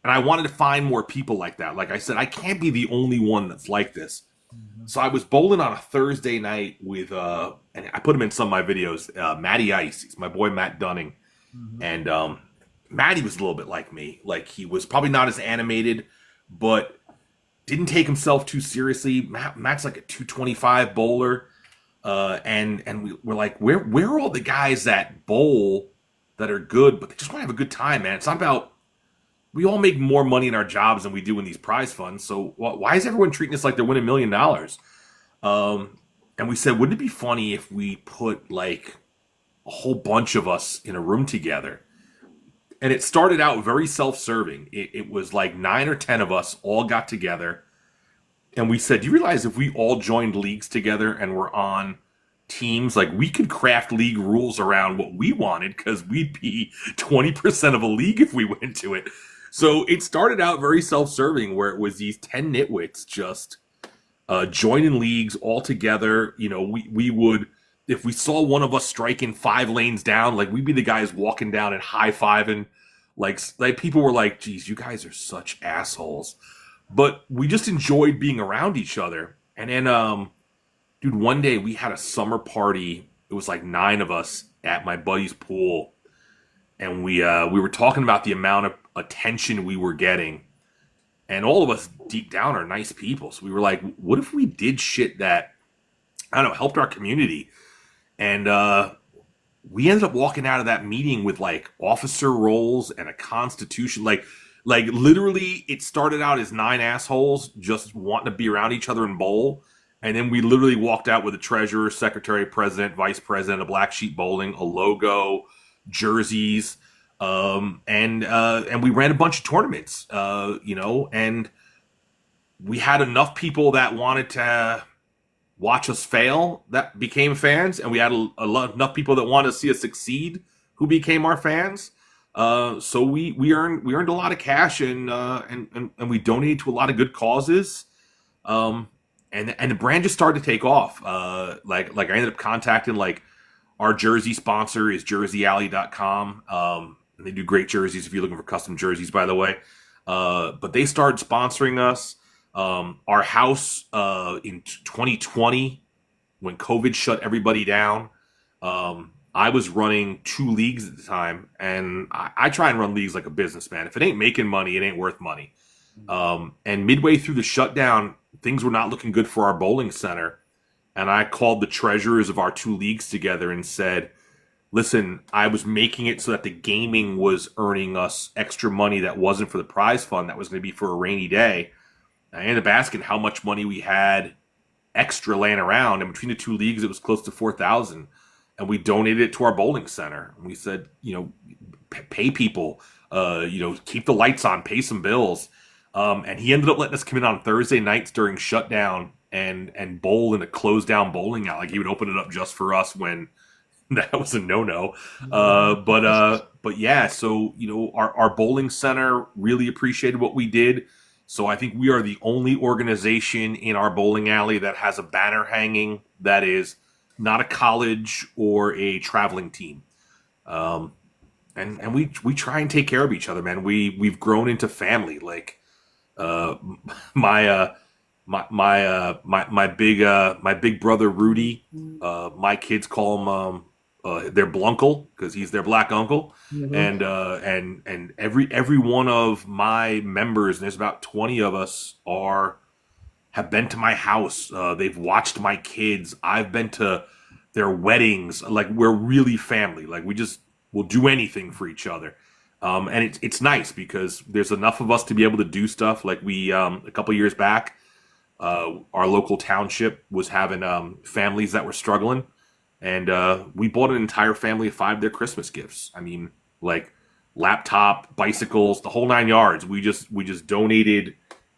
And I wanted to find more people like that. Like I said, I can't be the only one that's like this. So I was bowling on a Thursday night with, and I put him in some of my videos, Matty Ice. He's my boy Matt Dunning. And Matty was a little bit like me. Like, he was probably not as animated, but didn't take himself too seriously. Matt's like a 225 bowler. And we're like, where are all the guys that bowl that are good, but they just want to have a good time, man? It's not about, we all make more money in our jobs than we do in these prize funds. So why is everyone treating us like they're winning $1 million? And we said, wouldn't it be funny if we put like a whole bunch of us in a room together? And it started out very self-serving. It was like 9 or 10 of us all got together. And we said, do you realize if we all joined leagues together and were on teams, like, we could craft league rules around what we wanted, because we'd be 20% of a league if we went to it. So it started out very self-serving, where it was these 10 nitwits just joining leagues all together. You know, we would, if we saw one of us striking 5 lanes down, like, we'd be the guys walking down and high-fiving. Like people were like, geez, you guys are such assholes. But we just enjoyed being around each other. And then, dude, one day we had a summer party. It was like 9 of us at my buddy's pool. And we were talking about the amount of attention we were getting. And all of us deep down are nice people. So we were like, what if we did shit that, I don't know, helped our community? And we ended up walking out of that meeting with like officer roles and a constitution. Like literally, it started out as 9 assholes just wanting to be around each other and bowl. And then we literally walked out with a treasurer, secretary, president, vice president, a black sheep bowling, a logo, jerseys, and we ran a bunch of tournaments, you know, and we had enough people that wanted to watch us fail that became fans, and we had enough people that wanted to see us succeed who became our fans. So we earned a lot of cash, and we donated to a lot of good causes. And the brand just started to take off. Like I ended up contacting, like, our jersey sponsor is jerseyalley.com. And they do great jerseys if you're looking for custom jerseys, by the way. But they started sponsoring us. Our house in 2020, when COVID shut everybody down, I was running 2 leagues at the time. And I try and run leagues like a businessman. If it ain't making money, it ain't worth money. And midway through the shutdown, things were not looking good for our bowling center. And I called the treasurers of our 2 leagues together and said, listen, I was making it so that the gaming was earning us extra money that wasn't for the prize fund, that was going to be for a rainy day. I ended up asking how much money we had extra laying around. And between the 2 leagues, it was close to $4,000. And we donated it to our bowling center. And we said, you know, pay people, you know, keep the lights on, pay some bills. And he ended up letting us come in on Thursday nights during shutdown and bowl in a closed down bowling alley. Like, he would open it up just for us when that was a no-no. But yeah, so, you know, our bowling center really appreciated what we did. So I think we are the only organization in our bowling alley that has a banner hanging that is not a college or a traveling team. And we try and take care of each other, man. We've grown into family. Like, my big brother Rudy, my kids call him their blunkle, because he's their black uncle. Mm-hmm. And every one of my members, and there's about 20 of us, have been to my house. They've watched my kids. I've been to their weddings. Like, we're really family. Like, we'll do anything for each other. And it's nice because there's enough of us to be able to do stuff. Like, we a couple years back, our local township was having families that were struggling, and we bought an entire family of 5 their Christmas gifts. I mean, like, laptop, bicycles, the whole 9 yards. We just donated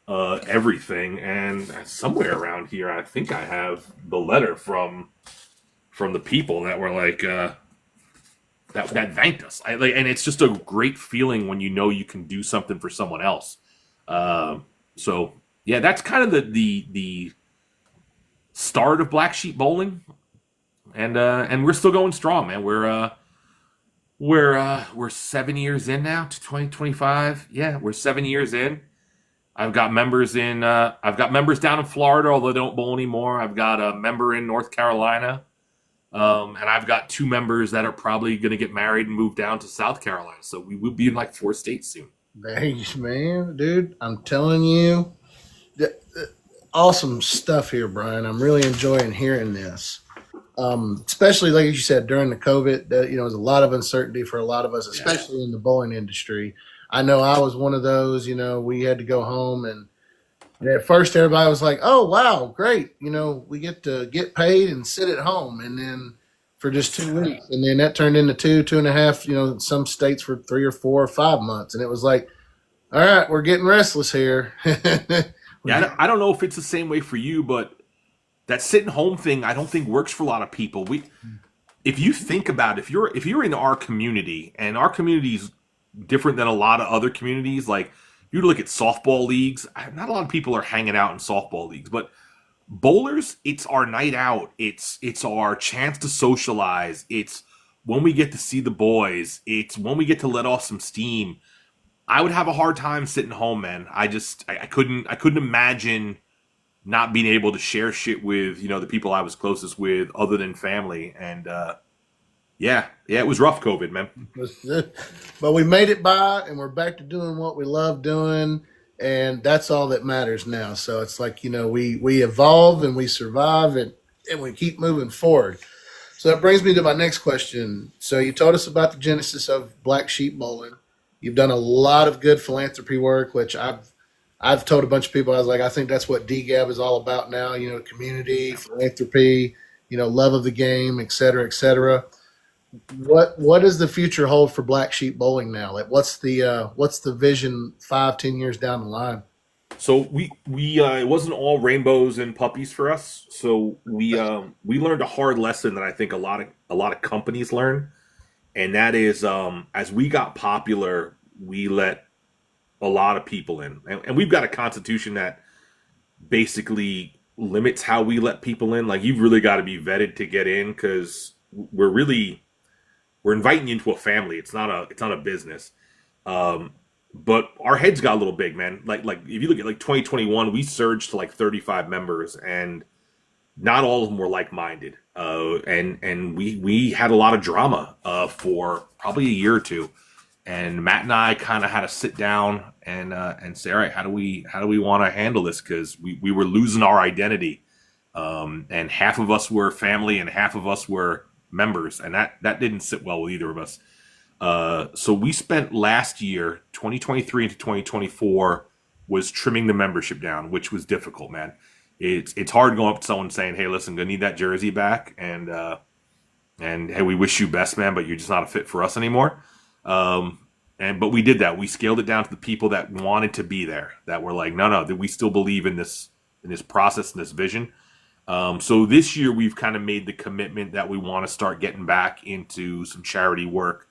everything. And somewhere around here, I think I have the letter from the people that were like that thanked us. And it's just a great feeling when you know you can do something for someone else. So yeah, that's kind of the start of Black Sheep Bowling, and we're still going strong, man. We're 7 years in now to 2025. Yeah, we're 7 years in. I've got members down in Florida, although they don't bowl anymore. I've got a member in North Carolina. And I've got two members that are probably going to get married and move down to South Carolina. So we will be in like 4 states soon. Thanks, man, dude. I'm telling you, awesome stuff here, Brian. I'm really enjoying hearing this. Especially like you said during the COVID, there's a lot of uncertainty for a lot of us, Yeah. especially in the bowling industry. I know I was one of those. We had to go home, and at first everybody was like, "Oh, wow, great! We get to get paid and sit at home." And then for just 2 weeks, and then that turned into 2.5. Some states for 3 or 4 or 5 months, and it was like, "All right, we're getting restless here." Yeah, I don't know if it's the same way for you, but that sitting home thing, I don't think works for a lot of people. If you think about it, if you're in our community, and our community's different than a lot of other communities, like if you look at softball leagues, not a lot of people are hanging out in softball leagues, but bowlers, it's our night out. It's our chance to socialize. It's when we get to see the boys. It's when we get to let off some steam. I would have a hard time sitting home, man. I couldn't imagine not being able to share shit with the people I was closest with, other than family. And yeah, it was rough, COVID, man. But we made it by, and we're back to doing what we love doing, and that's all that matters now. So it's like we evolve and we survive, and we keep moving forward. So that brings me to my next question. So you told us about the genesis of Black Sheep Bowling. You've done a lot of good philanthropy work, which I've told a bunch of people. I was like, I think that's what DGAB is all about now. Community, philanthropy, love of the game, et cetera, et cetera. What does the future hold for Black Sheep Bowling now? Like, what's the vision 5, 10 years down the line? So we it wasn't all rainbows and puppies for us. So we learned a hard lesson that I think a lot of companies learn, and that is, as we got popular, we let a lot of people in, and we've got a constitution that basically limits how we let people in. Like, you've really got to be vetted to get in, because we're inviting you into a family. It's not a business. Um, but our heads got a little big, man. Like if you look at like 2021, we surged to like 35 members, and not all of them were like minded. And we had a lot of drama for probably a year or two. And Matt and I kind of had to sit down and say, all right, how do we want to handle this? Because we were losing our identity. And half of us were family and half of us were members, and that didn't sit well with either of us. So we spent last year, 2023 into 2024, was trimming the membership down, which was difficult, man. It's hard going up to someone saying, "Hey, listen, gonna need that jersey back," and hey, we wish you best, man, but you're just not a fit for us anymore. But we did that. We scaled it down to the people that wanted to be there, that were like, no, that we still believe in this process and this vision. So this year we've kind of made the commitment that we want to start getting back into some charity work.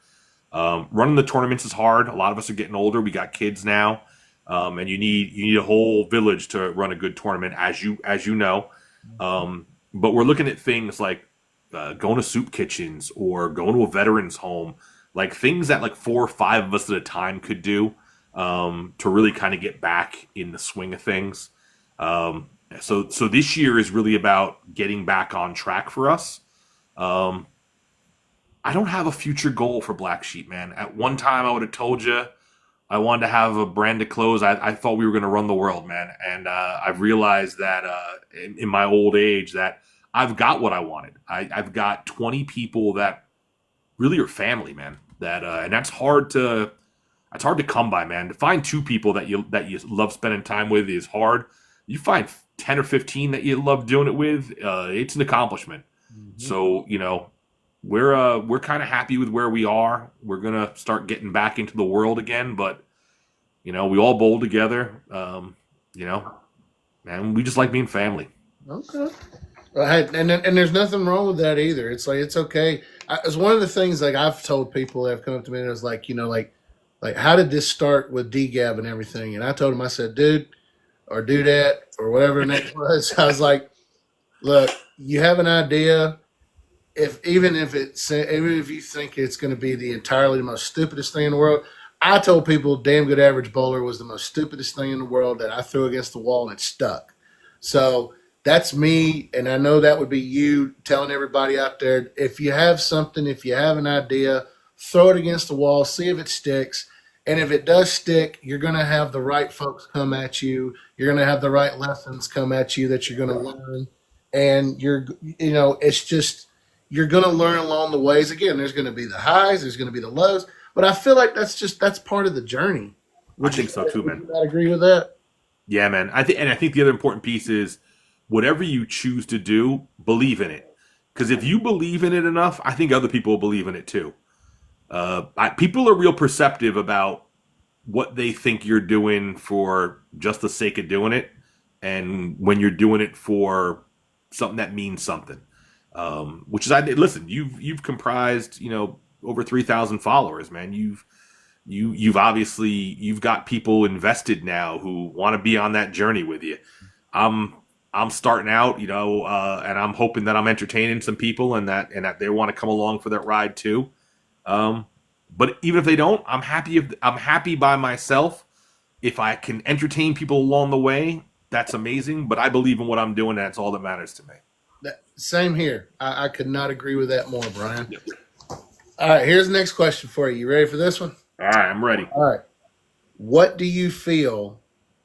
Running the tournaments is hard. A lot of us are getting older. We got kids now, and you need a whole village to run a good tournament, as you know. But we're looking at things like going to soup kitchens or going to a veterans home, like things that like 4 or 5 of us at a time could do, to really kind of get back in the swing of things. So this year is really about getting back on track for us. Um, I don't have a future goal for Black Sheep, man. At one time, I would have told you I wanted to have a brand of clothes. I thought we were going to run the world, man. And I've realized that in my old age that I've got what I wanted. I've got 20 people that really are family, man. And that's hard to come by, man. To find 2 people that you love spending time with is hard. You find 10 or 15 that you love doing it with, it's an accomplishment. Mhm. So, we're kind of happy with where we are. We're gonna start getting back into the world again, but we all bowl together. You know, man, we just like being family. Okay. Well, hey, and there's nothing wrong with that either. It's like it's okay. It's one of the things like I've told people that have come up to me and it's like like how did this start with DGAB and everything? And I told him, I said, dude, or do that or whatever the name was. I was like, look, you have an idea. even if you think it's going to be the entirely most stupidest thing in the world, I told people damn good average bowler was the most stupidest thing in the world that I threw against the wall and it stuck. So that's me, and I know that would be you telling everybody out there, if you have something, if you have an idea, throw it against the wall, see if it sticks. And if it does stick, you're going to have the right folks come at you. You're going to have the right lessons come at you that you're going to learn. And it's just, you're going to learn along the ways. Again, there's going to be the highs, there's going to be the lows, but I feel like that's part of the journey. I think so too, man. Would you not agree with that? Yeah, man. I think the other important piece is whatever you choose to do, believe in it. Because if you believe in it enough, I think other people will believe in it too. People are real perceptive about what they think you're doing for just the sake of doing it, and when you're doing it for something that means something. Which is, listen, you've comprised, over 3,000 followers, man. You've obviously, you've got people invested now who want to be on that journey with you. I'm starting out, and I'm hoping that I'm entertaining some people and that they want to come along for that ride too. But even if they don't, I'm happy by myself. If I can entertain people along the way, that's amazing. But I believe in what I'm doing. And that's all that matters to me. Same here. I could not agree with that more, Brian. Yep. All right, here's the next question for you. You ready for this one? All right, I'm ready. All right. What do you feel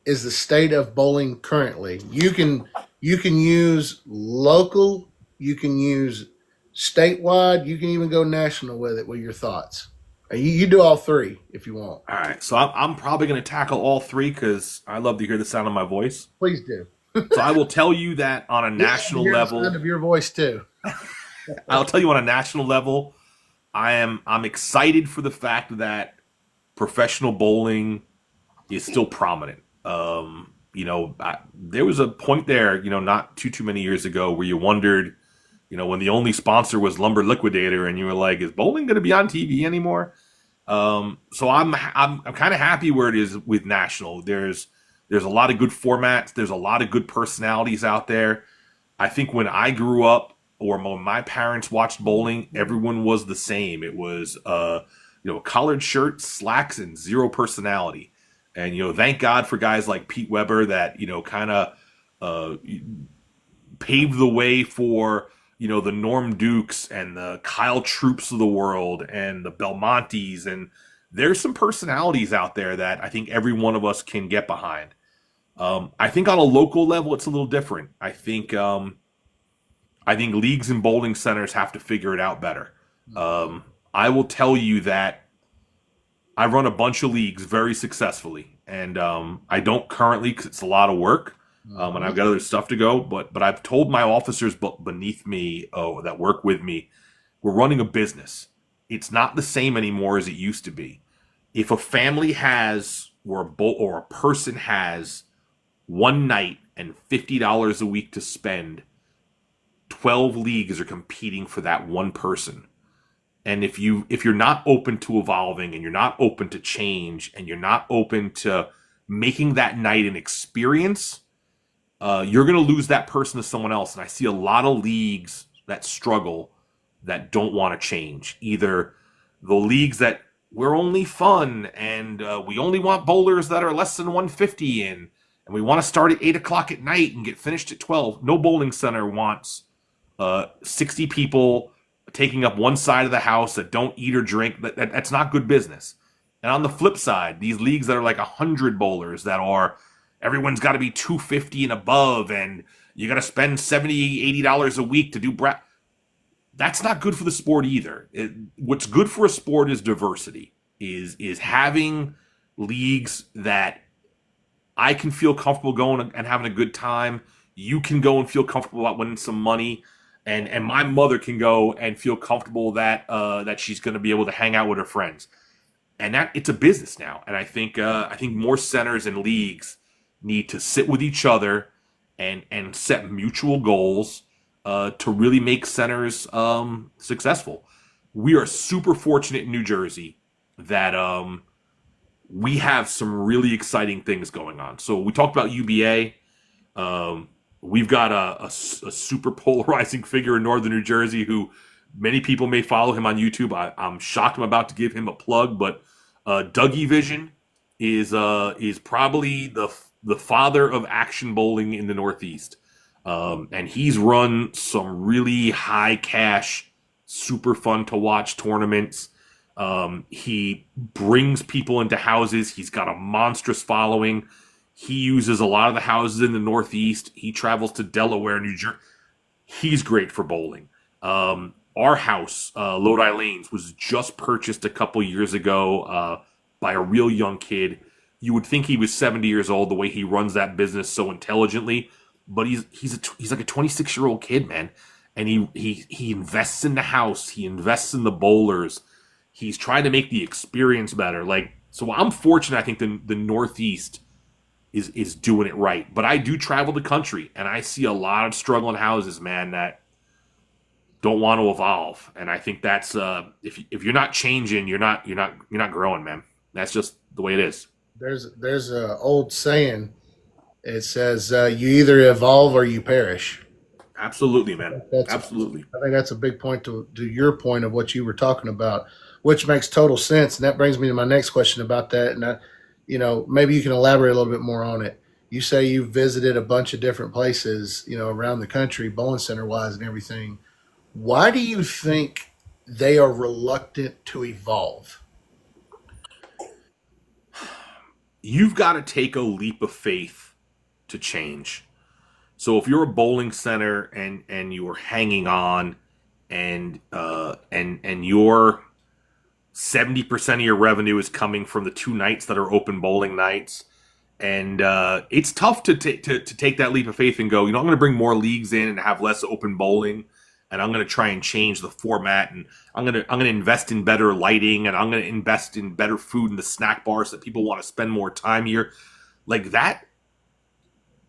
is the state of bowling currently? You can use local, you can use statewide, you can even go national with it. With your thoughts? You do all three if you want. All right, so I'm probably going to tackle all three because I love to hear the sound of my voice. Please do. So I will tell you that on a national level, the sound of your voice too. I'll tell you on a national level, I'm excited for the fact that professional bowling is still prominent. There was a point there, not too many years ago where you wondered, when the only sponsor was Lumber Liquidator, and you were like, is bowling going to be on TV anymore? So I'm kind of happy where it is with national. There's a lot of good formats. There's a lot of good personalities out there. I think when I grew up, or when my parents watched bowling, everyone was the same. It was, collared shirt, slacks, and zero personality. And, thank God for guys like Pete Weber that, kind of paved the way for, the Norm Dukes and the Kyle Troops of the world and the Belmontes. And there's some personalities out there that I think every one of us can get behind. I think on a local level, it's a little different. I think leagues and bowling centers have to figure it out better. I will tell you that I run a bunch of leagues very successfully, and I don't currently because it's a lot of work, and I've got other stuff to go. But I've told my officers beneath me, that work with me, we're running a business. It's not the same anymore as it used to be. If a family has or a person has one night and $50 a week to spend, 12 leagues are competing for that one person. And if you're not open to evolving, and you're not open to change, and you're not open to making that night an experience, you're going to lose that person to someone else. And I see a lot of leagues that struggle, that don't want to change. Either the leagues that we're only fun, and we only want bowlers that are less than 150 in, and we want to start at 8 o'clock at night and get finished at 12. No bowling center wants 60 people taking up one side of the house that don't eat or drink. That's not good business. And on the flip side, these leagues that are like 100 bowlers that are, everyone's got to be 250 and above, and you got to spend $70, $80 a week to do that's not good for the sport either. What's good for a sport is diversity, is having leagues that I can feel comfortable going and having a good time. You can go and feel comfortable about winning some money. And my mother can go and feel comfortable that she's going to be able to hang out with her friends, and that it's a business now. And I think more centers and leagues need to sit with each other and set mutual goals to really make centers successful. We are super fortunate in New Jersey that we have some really exciting things going on. So we talked about UBA. We've got a super polarizing figure in Northern New Jersey who Many people may follow him on YouTube. I'm shocked I'm about to give him a plug, but Dougie Vision is probably the father of action bowling in the Northeast, and he's run some really high cash, super fun to watch tournaments. He brings people into houses. He's got a monstrous following. He uses a lot of the houses in the Northeast. He travels to Delaware, New Jersey. He's great for bowling. Our house, Lodi Lanes, was just purchased a couple years ago by a real young kid. You would think he was 70 years old the way he runs that business so intelligently, but he's like a 26-year-old kid, man. And he invests in the house. He invests in the bowlers. He's trying to make the experience better. So I'm fortunate. I think the Northeast is doing it right. But I do travel the country, and I see a lot of struggling houses, man, that don't want to evolve. And I think that's if you're not changing, you're not growing, man. That's just the way it is. There's a old saying. It says you either evolve or you perish. Absolutely, man. Absolutely. I think that's a big point to your point of what you were talking about, which makes total sense. And that brings me to my next question about that. And maybe you can elaborate a little bit more on it. You say you've visited a bunch of different places, around the country, bowling center wise and everything. Why do you think they are reluctant to evolve? You've got to take a leap of faith to change. So if you're a bowling center and you're hanging on and your 70% of your revenue is coming from the 2 nights that are open bowling nights, and it's tough to take that leap of faith and go, I'm going to bring more leagues in and have less open bowling, and I'm going to try and change the format, and I'm going to invest in better lighting, and I'm going to invest in better food in the snack bars so that people want to spend more time here. Like that,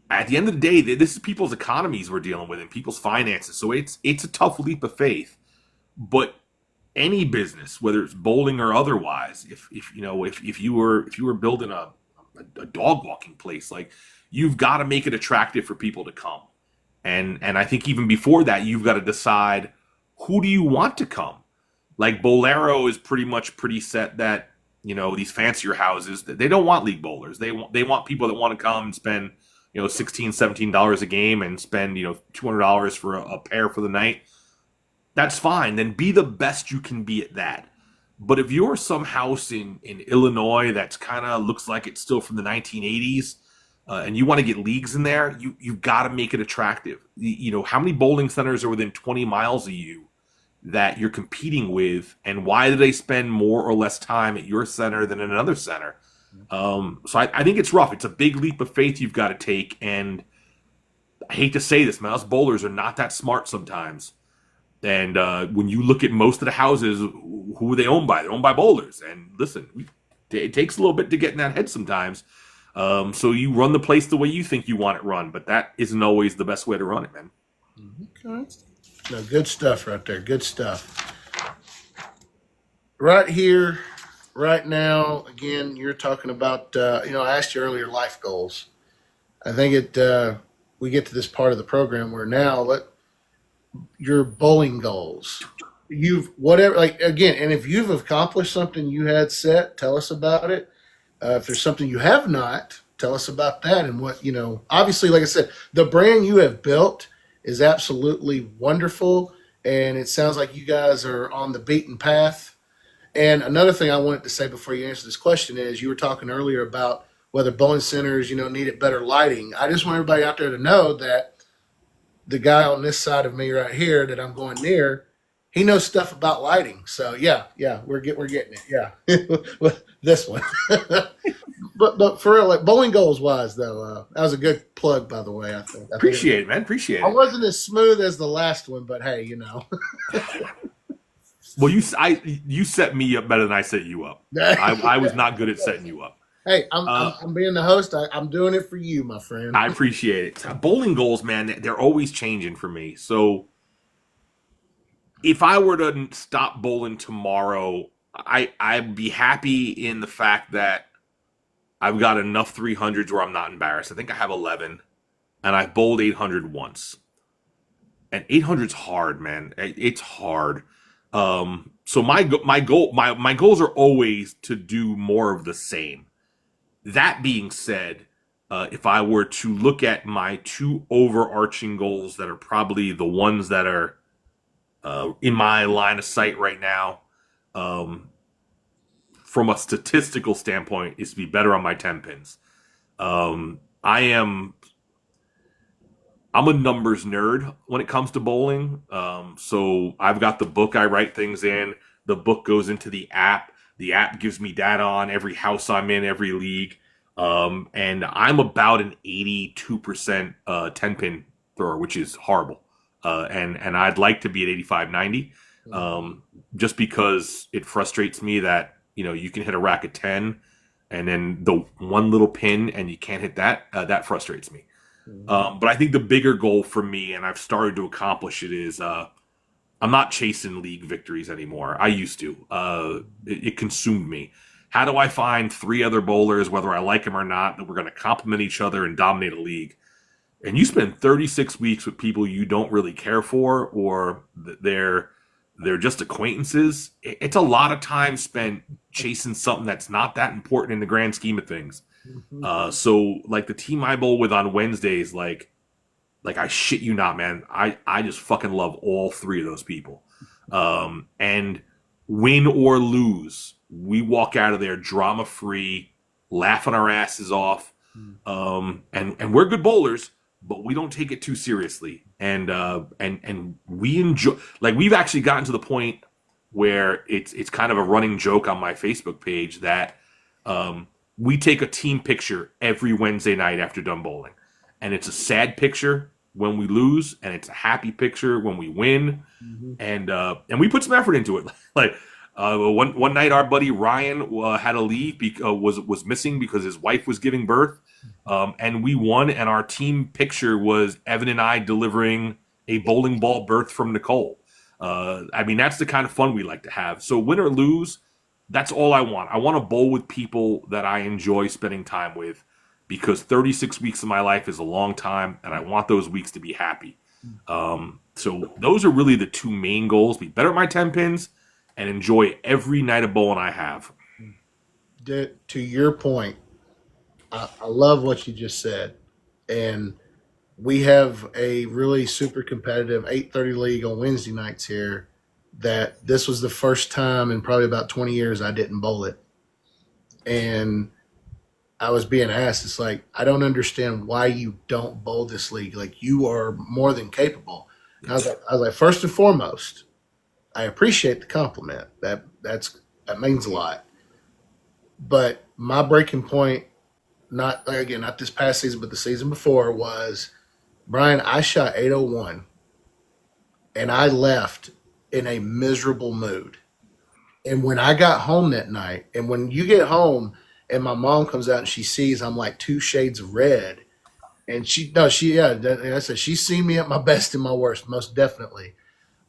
at the end of the day, this is people's economies we're dealing with and people's finances. So it's a tough leap of faith. But any business, whether it's bowling or otherwise, if you were building a dog walking place, like, you've got to make it attractive for people to come. And I think even before that, you've got to decide, who do you want to come? Like Bolero is pretty set that, these fancier houses, they don't want league bowlers. They want people that want to come and spend, $16, $17 a game and spend, $200 for a pair for the night. That's fine. Then be the best you can be at that. But if you're some house in Illinois that's kind of looks like it's still from the 1980s, and you want to get leagues in there, you've got to make it attractive. How many bowling centers are within 20 miles of you that you're competing with, and why do they spend more or less time at your center than in another center? So I think it's rough. It's a big leap of faith you've got to take, and I hate to say this, man, us bowlers are not that smart sometimes. And when you look at most of the houses, who are they owned by? They're owned by bowlers. And listen, it takes a little bit to get in that head sometimes. So you run the place the way you think you want it run, but that isn't always the best way to run it, man. Okay. No, good stuff right there. Good stuff. Right here, right now, again, you're talking about, I asked you earlier, life goals. I think we get to this part of the program where now your bowling goals. And if you've accomplished something you had set, tell us about it. If there's something you have not, tell us about that. And what, obviously, like I said, the brand you have built is absolutely wonderful. And it sounds like you guys are on the beaten path. And another thing I wanted to say before you answer this question is, you were talking earlier about whether bowling centers, needed better lighting. I just want everybody out there to know that the guy on this side of me right here that I'm going near, he knows stuff about lighting. So yeah, we're getting it. Yeah, this one. but for real, like bowling goals wise though, that was a good plug, by the way. I think. Appreciate it, man. Appreciate it. I wasn't as smooth as the last one, but hey, Well, you set me up better than I set you up. I was not good at setting you up. Hey, I'm being the host. I'm doing it for you, my friend. I appreciate it. Bowling goals, man, they're always changing for me. So if I were to stop bowling tomorrow, I'd be happy in the fact that I've got enough 300s where I'm not embarrassed. I think I have 11, and I've bowled 800 once. And 800's hard, man. It's hard. So my goals are always to do more of the same. That being said, if I were to look at my two overarching goals that are probably the ones that are in my line of sight right now, from a statistical standpoint, is to be better on my 10 pins. I'm a numbers nerd when it comes to bowling. So I've got the book I write things in. The book goes into the app. The app gives me data on every house I'm in, every league. And I'm about an 82% 10 pin thrower, which is horrible. And I'd like to be at 85, 90. Just because it frustrates me that, you can hit a rack of 10 and then the one little pin and you can't hit that. That frustrates me. But I think the bigger goal for me, and I've started to accomplish it, is I'm not chasing league victories anymore. I used to. It consumed me. How do I find 3 other bowlers, whether I like them or not, that we're going to complement each other and dominate a league? And you spend 36 weeks with people you don't really care for, or they're just acquaintances. It's a lot of time spent chasing something that's not that important in the grand scheme of things. So like the team I bowl with on Wednesdays, like I shit you not, man. I just fucking love all 3 of those people. And win or lose, we walk out of there drama free, laughing our asses off. And we're good bowlers, but we don't take it too seriously. And we enjoy, like, we've actually gotten to the point where it's kind of a running joke on my Facebook page that we take a team picture every Wednesday night after done bowling. And it's a sad picture when we lose, and it's a happy picture when we win. And we put some effort into it. Like one night, our buddy Ryan had to leave was missing because his wife was giving birth, and we won. And our team picture was Evan and I delivering a bowling ball birth from Nicole. I mean, that's the kind of fun we like to have. So win or lose, that's all I want. I want to bowl with people that I enjoy spending time with, because 36 weeks of my life is a long time, and I want those weeks to be happy. So those are really the 2 main goals: be better at my 10 pins and enjoy every night of bowling I have. To your point, I love what you just said. And we have a really super competitive 8:30 league on Wednesday nights here, that this was the first time in probably about 20 years I didn't bowl it. And I was being asked, it's like, I don't understand why you don't bowl this league. Like, you are more than capable. And I was like, first and foremost, I appreciate the compliment. That means a lot. But my breaking point, not this past season, but the season before, was, Brian, I shot 801 and I left in a miserable mood. And when I got home that night, and when you get home and my mom comes out and she sees I'm like 2 shades of red, and I said, she's seen me at my best and my worst, most definitely.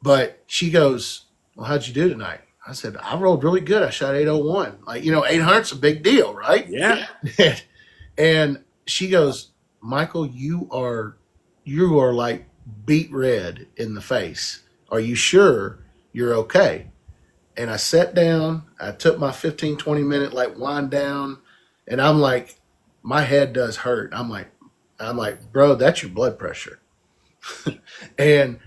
But she goes, well, how'd you do tonight? I said, I rolled really good. I shot 801. Like, 800's a big deal, right? Yeah. And she goes, Michael, you are like beet red in the face. Are you sure you're okay? And I sat down, I took my 15, 20 minute wind down, and I'm like, my head does hurt. I'm like, bro, that's your blood pressure. And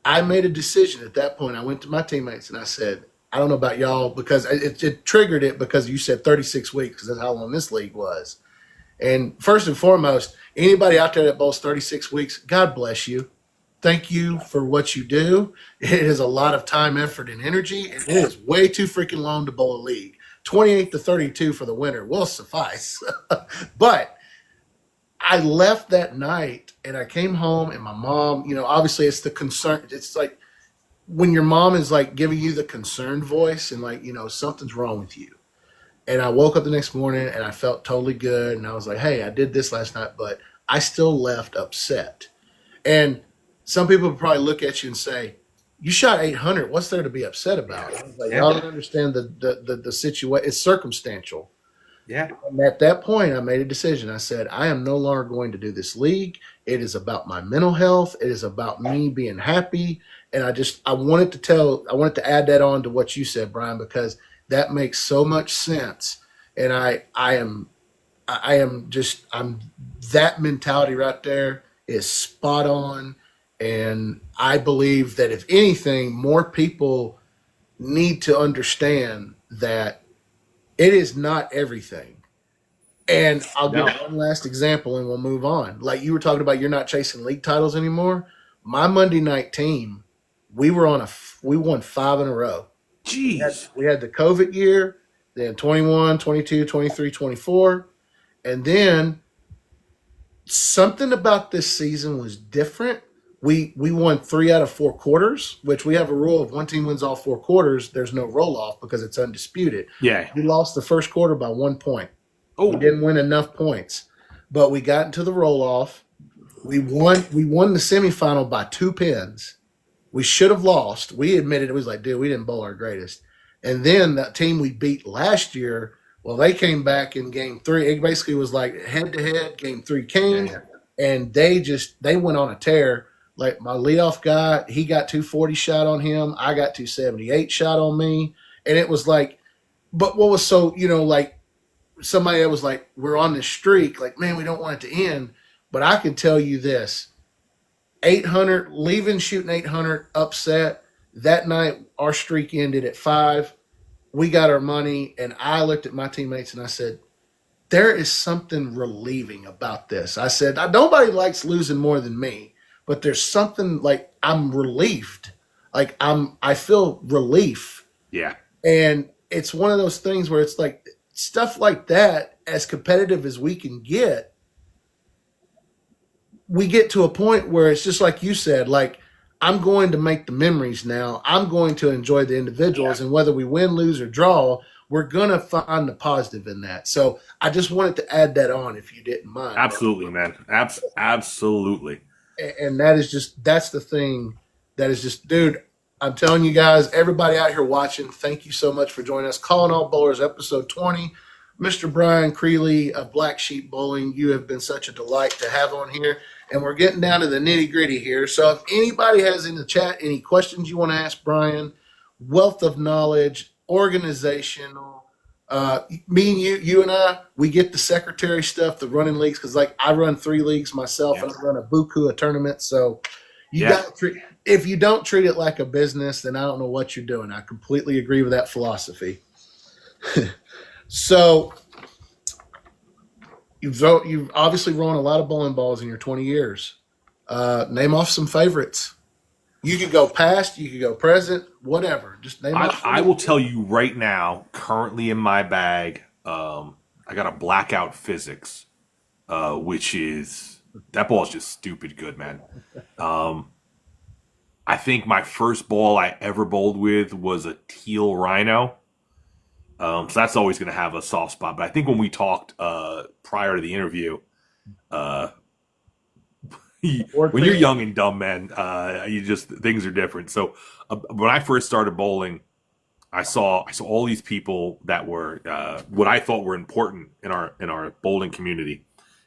I made a decision at that point. I went to my teammates and I said, I don't know about y'all, because it triggered it because you said 36 weeks, because that's how long this league was. And first and foremost, anybody out there that bowls 36 weeks, God bless you. Thank you for what you do. It is a lot of time, effort, and energy, and it is way too freaking long to bowl a league. 28 to 32 for the winter will suffice. But I left that night, and I came home, and my mom, obviously it's the concern. It's like when your mom is like giving you the concerned voice and like, something's wrong with you. And I woke up the next morning and I felt totally good. And I was like, hey, I did this last night, but I still left upset. And some people would probably look at you and say, you shot 800. What's there to be upset about? I was like, y'all don't understand the situation. It's circumstantial. Yeah. And at that point, I made a decision. I said, I am no longer going to do this league. It is about my mental health. It is about me being happy. And I wanted to add that on to what you said, Brian, because that makes so much sense. And I'm that mentality right there is spot on. And I believe that if anything, more people need to understand that it is not everything. And I'll give No. one last example and we'll move on. Like you were talking about, you're not chasing league titles anymore. My Monday night team, we won 5 in a row. Jeez. We had the COVID year, then 21, 22, 23, 24. And then something about this season was different. We won 3 out of 4 quarters, which we have a rule of one team wins all 4 quarters. There's no roll off because it's undisputed. Yeah. We lost the first quarter by 1 point. Oh, We didn't win enough points, but we got into the roll off. We won the semifinal by 2 pins. We should have lost. We admitted it was like, dude, we didn't bowl our greatest. And then that team we beat last year, well, they came back in game 3. It basically was like head to head. Game 3 came, and they went on a tear. Like my leadoff guy, he got 240 shot on him. I got 278 shot on me, and it was like, but what was so like somebody that was like, we're on this streak. Like, man, we don't want it to end. But I can tell you this: 800 leaving shooting 800 upset that night. Our streak ended at 5. We got our money, and I looked at my teammates and I said, there is something relieving about this. I said, nobody likes losing more than me, but there's something like I'm relieved. Like I feel relief. yeah. And it's one of those things where it's like stuff like that, as competitive as we can get, we get to a point where it's just like you said, like, I'm going to make the memories now. I'm going to enjoy the individuals. And whether we win, lose, or draw, we're going to find the positive in that. So I just wanted to add that on if you didn't mind. Absolutely, man. Absolutely. And that's the thing that is just, dude, I'm telling you guys, everybody out here watching, thank you so much for joining us. Calling All Bowlers, episode 20. Mr. Brian Creeley of Black Sheep Bowling, you have been such a delight to have on here. And we're getting down to the nitty gritty here. So if anybody has in the chat any questions you want to ask Brian, wealth of knowledge, organizational, me and you and I, we get the secretary stuff, the running leagues, because like I run 3 leagues myself and I run a buku, a tournament. So you got to if you don't treat it like a business, then I don't know what you're doing. I completely agree with that philosophy. So you've obviously run a lot of bowling balls in your 20 years. Name off some favorites. You could go past, you could go present, whatever. Just name off. I will tell you right now, currently in my bag, I got a Blackout Physics, which is, that ball is just stupid good, man. I think my first ball I ever bowled with was a teal Rhino. So that's always going to have a soft spot. But I think when we talked prior to the interview, when you're young and dumb, man, you just things are different. So when I first started bowling, I saw all these people that were what I thought were important in our bowling community,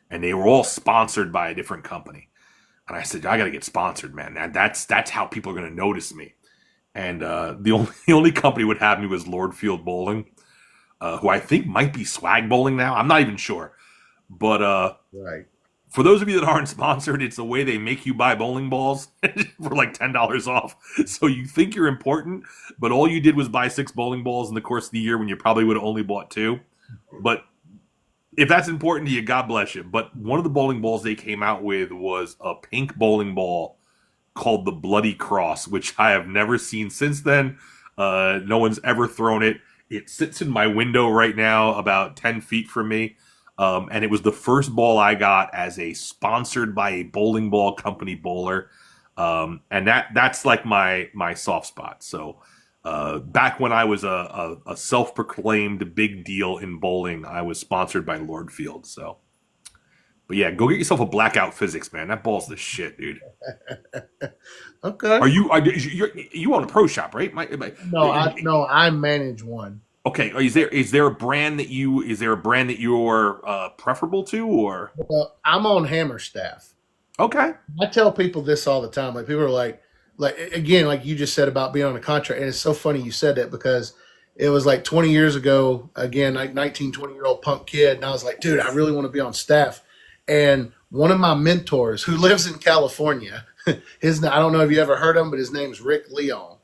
and they were all sponsored by a different company. And I said, I got to get sponsored, man. And that's how people are going to notice me. And the only company would have me was Lordfield Bowling, who I think might be Swag Bowling now. I'm not even sure. But right. For those of you that aren't sponsored, it's the way they make you buy bowling balls for like $10 off. So you think you're important, but all you did was buy 6 bowling balls in the course of the year when you probably would have only bought 2. But if that's important to you, God bless you. But one of the bowling balls they came out with was a pink bowling ball called the Bloody Cross, which I have never seen since then. No one's ever thrown it. It sits in my window right now about 10 feet from me. And it was the first ball I got as a sponsored by a bowling ball company bowler. And that's like my soft spot. So back when I was a self-proclaimed big deal in bowling, I was sponsored by Lordfield. So, but yeah, go get yourself a Blackout Physics, man. That ball's the shit, dude. Okay. Are you own a pro shop, right? No, I manage one. Okay, is there a brand that you're preferable to, or? Well, I'm on Hammer staff. Okay. I tell people this all the time. Like people are like, like again, like you just said about being on a contract, and it's so funny you said that because it was like 20 years ago, again, like 19, 20-year-old punk kid, and I was like, dude, I really want to be on staff. And one of my mentors who lives in California, I don't know if you ever heard of him, but his name is Rick Leon.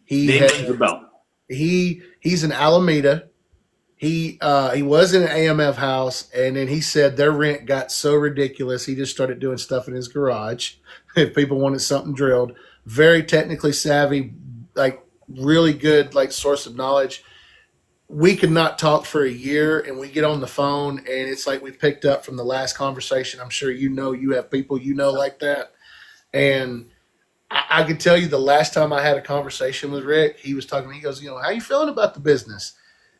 Name rings a bell. He's in Alameda. He was in an AMF house, and then he said their rent got so ridiculous, he just started doing stuff in his garage if people wanted something drilled. Very technically savvy, like really good like source of knowledge. We could not talk for a year, and we get on the phone, and it's like we picked up from the last conversation. I'm sure you have people like that, and I could tell you the last time I had a conversation with Rick, he was talking. He goes, how you feeling about the business?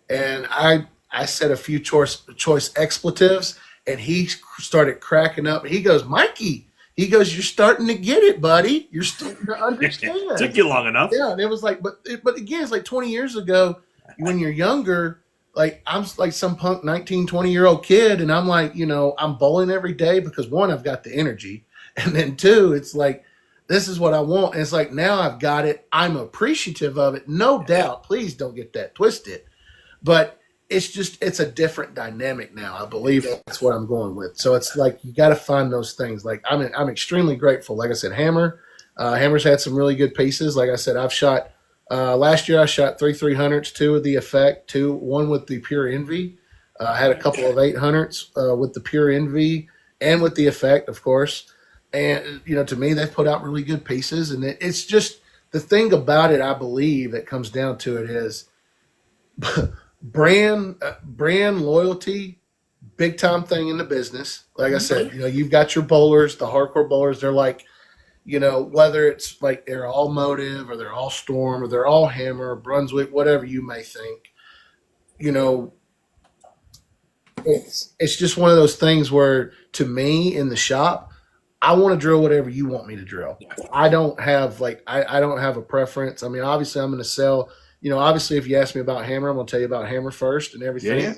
And I said a few choice expletives, and he started cracking up. He goes, Mikey, he goes, you're starting to get it, buddy. You're starting to understand. Took you long enough. Yeah, and it was like, but again, it's like 20 years ago when you're younger. Like I'm like some punk 19, 20-year-old kid, and I'm like, I'm bowling every day because one, I've got the energy, and then two, it's like, this is what I want. And it's like, now I've got it. I'm appreciative of it. No doubt. Please don't get that twisted. But it's a different dynamic now. I believe that's what I'm going with. So it's like, you got to find those things. Like I'm extremely grateful. Like I said, Hammer's had some really good pieces. Like I said, I've shot, last year I shot 3 300s, 2 with the Effect, 1 with the Pure Envy. I had a couple of 800s with the Pure Envy and with the Effect, of course. And, to me, they've put out really good pieces. And it's just the thing about it, I believe, that comes down to it is brand loyalty, big time thing in the business. Like I said, you've got your bowlers, the hardcore bowlers. They're like, whether it's like they're all Motive or they're all Storm or they're all Hammer, Brunswick, whatever you may think, it's just one of those things where, to me, in the shop, I want to drill whatever you want me to drill. I don't have I don't have a preference. I mean, obviously I'm going to sell, obviously if you ask me about Hammer, I'm going to tell you about Hammer first and everything. Yeah.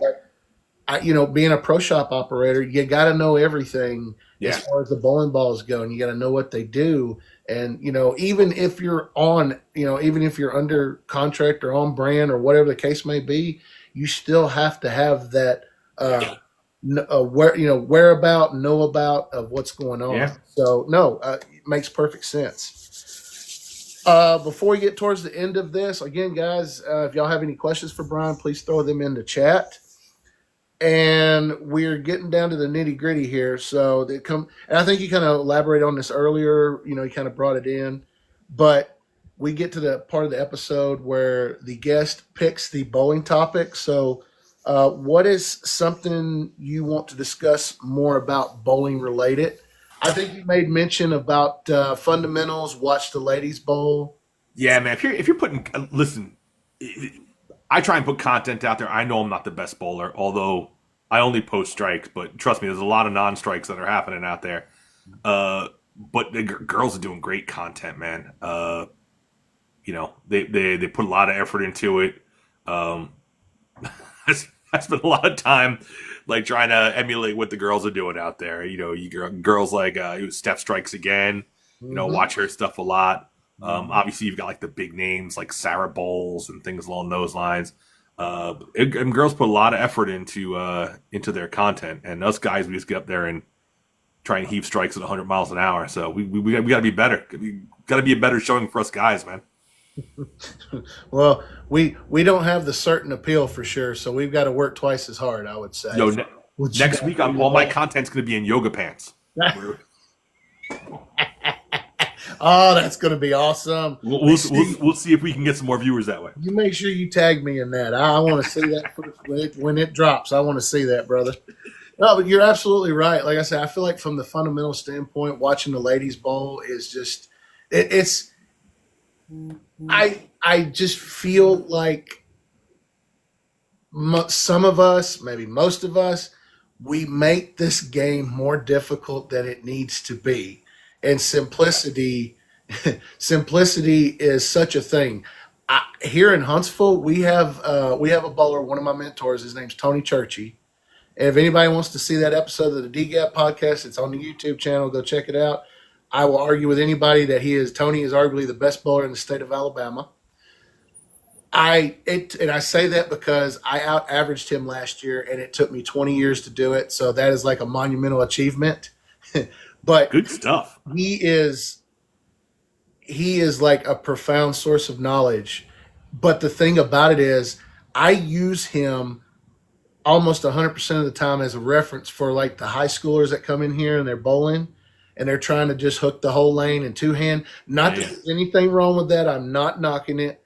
But being a pro shop operator, you got to know everything as far as the bowling balls go, and you got to know what they do. And, even if you're even if you're under contract or on brand or whatever the case may be, you still have to have that, whereabout, know about of what's going on. Yeah. So no, it makes perfect sense. Before we get towards the end of this, again, guys, if y'all have any questions for Brian, please throw them in the chat. And we're getting down to the nitty gritty here. So and I think you kind of elaborated on this earlier. You kind of brought it in, but we get to the part of the episode where the guest picks the bowling topic. So, what is something you want to discuss more about bowling related? I think you made mention about fundamentals. Watch the ladies bowl. Yeah, man. If you're putting, listen, I try and put content out there. I know I'm not the best bowler, although I only post strikes. But trust me, there's a lot of non-strikes that are happening out there. But the girls are doing great content, man. They put a lot of effort into it. I spent a lot of time like trying to emulate what the girls are doing out there. Girls like Steph Strikes Again. Watch her stuff a lot. Obviously, you've got like the big names like Sarah Bowles and things along those lines. And girls put a lot of effort into their content, and us guys, we just get up there and try and heave strikes at 100 miles an hour. So we got to be better. We got to be a better showing for us guys, man. Well, we don't have the certain appeal for sure, so we've got to work twice as hard, I would say. Next week, all my content's going to be in yoga pants. Oh, that's going to be awesome. We'll see if we can get some more viewers that way. You make sure you tag me in that. I want to see that when it drops. I want to see that, brother. No, but you're absolutely right. Like I said, I feel like from the fundamental standpoint, watching the ladies bowl is just it's. I just feel like some of us, maybe most of us, we make this game more difficult than it needs to be. And simplicity is such a thing. Here in Huntsville, we have a bowler, one of my mentors, his name's Tony Churchy. And if anybody wants to see that episode of the DGAP podcast, it's on the YouTube channel. Go check it out. I will argue with anybody that Tony is arguably the best bowler in the state of Alabama. And I say that because I out averaged him last year, and it took me 20 years to do it. So that is like a monumental achievement. But good stuff. He is like a profound source of knowledge. But the thing about it is, I use him almost 100% of the time as a reference for like the high schoolers that come in here and they're bowling and they're trying to just hook the whole lane and two-hand. Not that there's anything wrong with that. I'm not knocking it.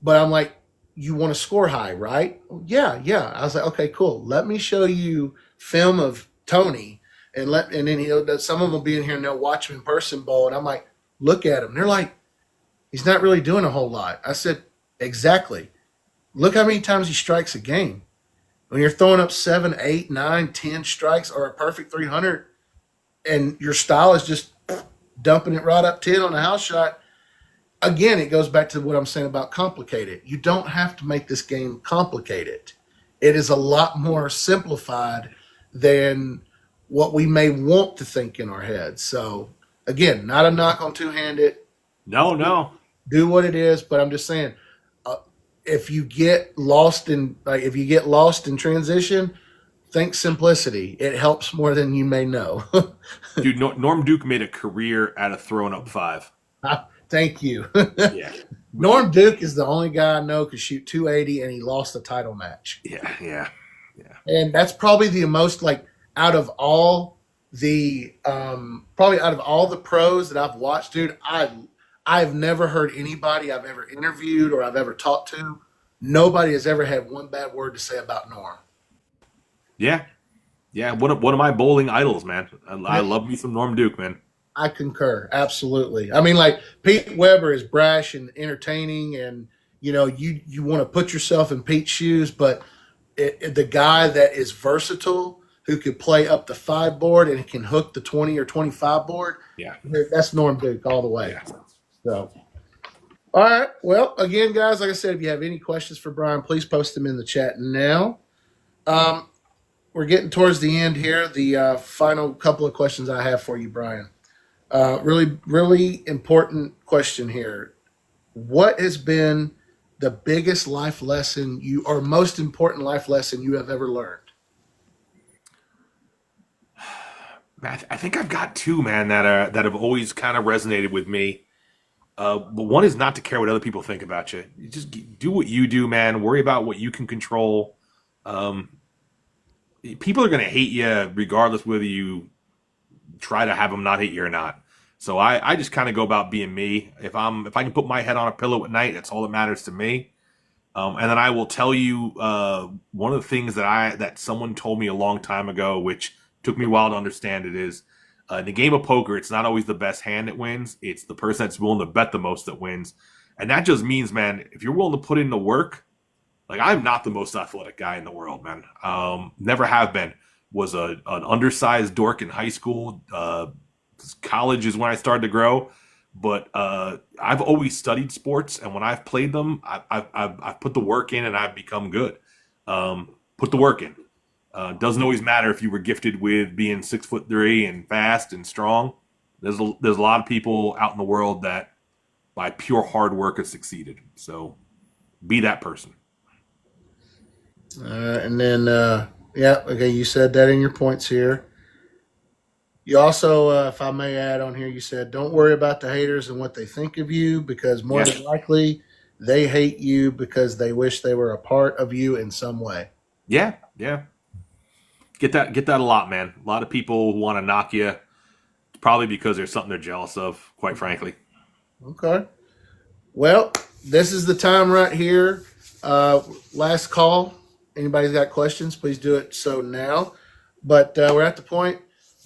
But I'm like, you want to score high, right? Yeah. I was like, okay, cool. Let me show you film of Tony, and then some of them will be in here and they'll watch him in person bowl, and I'm like, look at him. They're like, he's not really doing a whole lot. I said, exactly. Look how many times he strikes a game. When you're throwing up 7, 8, 9, 10 strikes or a perfect 300, and your style is just dumping it right up 10 on a house shot. Again, it goes back to what I'm saying about complicated. You don't have to make this game complicated. It is a lot more simplified than what we may want to think in our heads. So, again, not a knock on two-handed. No. Do what it is, but I'm just saying, if you get lost in transition, think simplicity. It helps more than you may know. Dude, Norm Duke made a career out of throwing up 5. Thank you. Yeah. Norm Duke is the only guy I know could shoot 280, and he lost the title match. Yeah. And that's probably the most, like, out of all the pros that I've watched, dude, I've never heard anybody I've ever interviewed or I've ever talked to. Nobody has ever had one bad word to say about Norm. Yeah. One of my bowling idols, man. I love me some Norm Duke, man. I concur. Absolutely. I mean, like, Pete Weber is brash and entertaining, and, you want to put yourself in Pete's shoes, but the guy that is versatile, who could play up the 5 board and can hook the 20 or 25 board, that's Norm Duke all the way. Yeah. So, all right. Well, again, guys, like I said, if you have any questions for Brian, please post them in the chat now. We're getting towards the end here. The final couple of questions I have for you, Brian. Really, really important question here. What has been the biggest life lesson or most important life lesson you have ever learned? I think I've got 2, man, that have always kind of resonated with me. But one is not to care what other people think about you. You just do what you do, man. Worry about what you can control. People are going to hate you regardless whether you try to have them not hate you or not. So I just kind of go about being me. If I can put my head on a pillow at night, that's all that matters to me. And then I will tell you one of the things that someone told me a long time ago, which took me a while to understand it, is in the game of poker, it's not always the best hand that wins. It's the person that's willing to bet the most that wins. And that just means, man, if you're willing to put in the work, like, I'm not the most athletic guy in the world, man. Never have been. Was an undersized dork in high school. College is when I started to grow. But I've always studied sports, and when I've played them, I've put the work in, and I've become good. Put the work in. Doesn't always matter if you were gifted with being 6'3" and fast and strong. There's a lot of people out in the world that by pure hard work have succeeded. So be that person. And then, you said that in your points here. You also, if I may add on here, you said, don't worry about the haters and what they think of you, because more than likely they hate you because they wish they were a part of you in some way. Yeah. Get that a lot, man. A lot of people want to knock you, probably because there's something they're jealous of, quite frankly. Okay. Well, this is the time right here. Last call. Anybody's got questions, please do it so now. But we're at the point.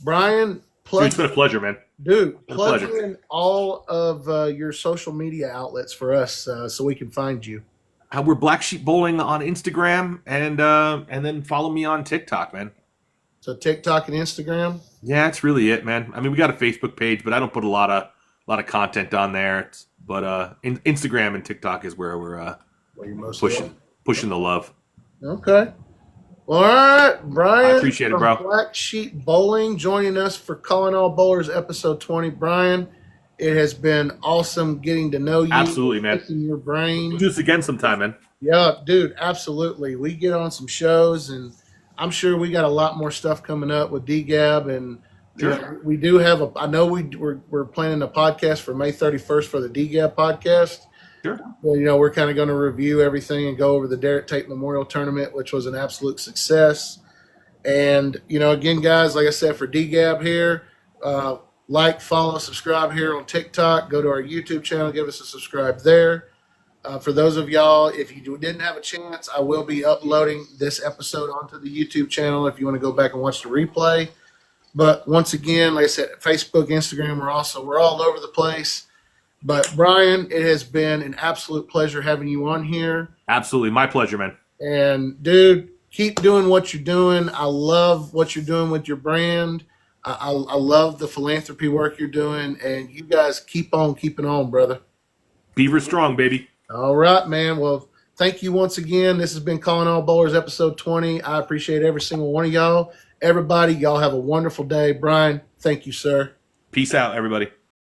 Brian, it's been a pleasure, man. Dude, plug in all of your social media outlets for us so we can find you. We're Black Sheep Bowling on Instagram, and then follow me on TikTok, man. So TikTok and Instagram? Yeah, that's really it, man. I mean, we got a Facebook page, but I don't put a lot of content on there. But Instagram and TikTok is where we're pushing the love. Okay. Well, all right, Brian. I appreciate it, bro. Black Sheep Bowling joining us for Calling All Bowlers episode 20. Brian, it has been awesome getting to know you. Absolutely, man. Picking your brain. We'll do this again sometime, man. Yeah, dude, absolutely. We get on some shows, and I'm sure we got a lot more stuff coming up with DGAB, and Sure. you know, we do have a. I know we're planning a podcast for May 31st for the DGAB podcast. Sure. Well, you know, we're kind of going to review everything and go over the Derek Tate Memorial Tournament, which was an absolute success. And, you know, again, guys, like I said, for DGAB here, like, follow, subscribe here on TikTok. Go to our YouTube channel. Give us a subscribe there. For those of y'all, if you didn't have a chance, I will be uploading this episode onto the YouTube channel if you want to go back and watch the replay. But once again, like I said, Facebook, Instagram, we're all over the place. But Brian, it has been an absolute pleasure having you on here. Absolutely. My pleasure, man. And dude, keep doing what you're doing. I love what you're doing with your brand. I love the philanthropy work you're doing. And you guys keep on keeping on, brother. Beaver strong, baby. All right, man. Well, thank you once again. This has been Calling All Bowlers episode 20. I appreciate every single one of y'all. Everybody, y'all have a wonderful day. Brian, thank you, sir. Peace out, everybody.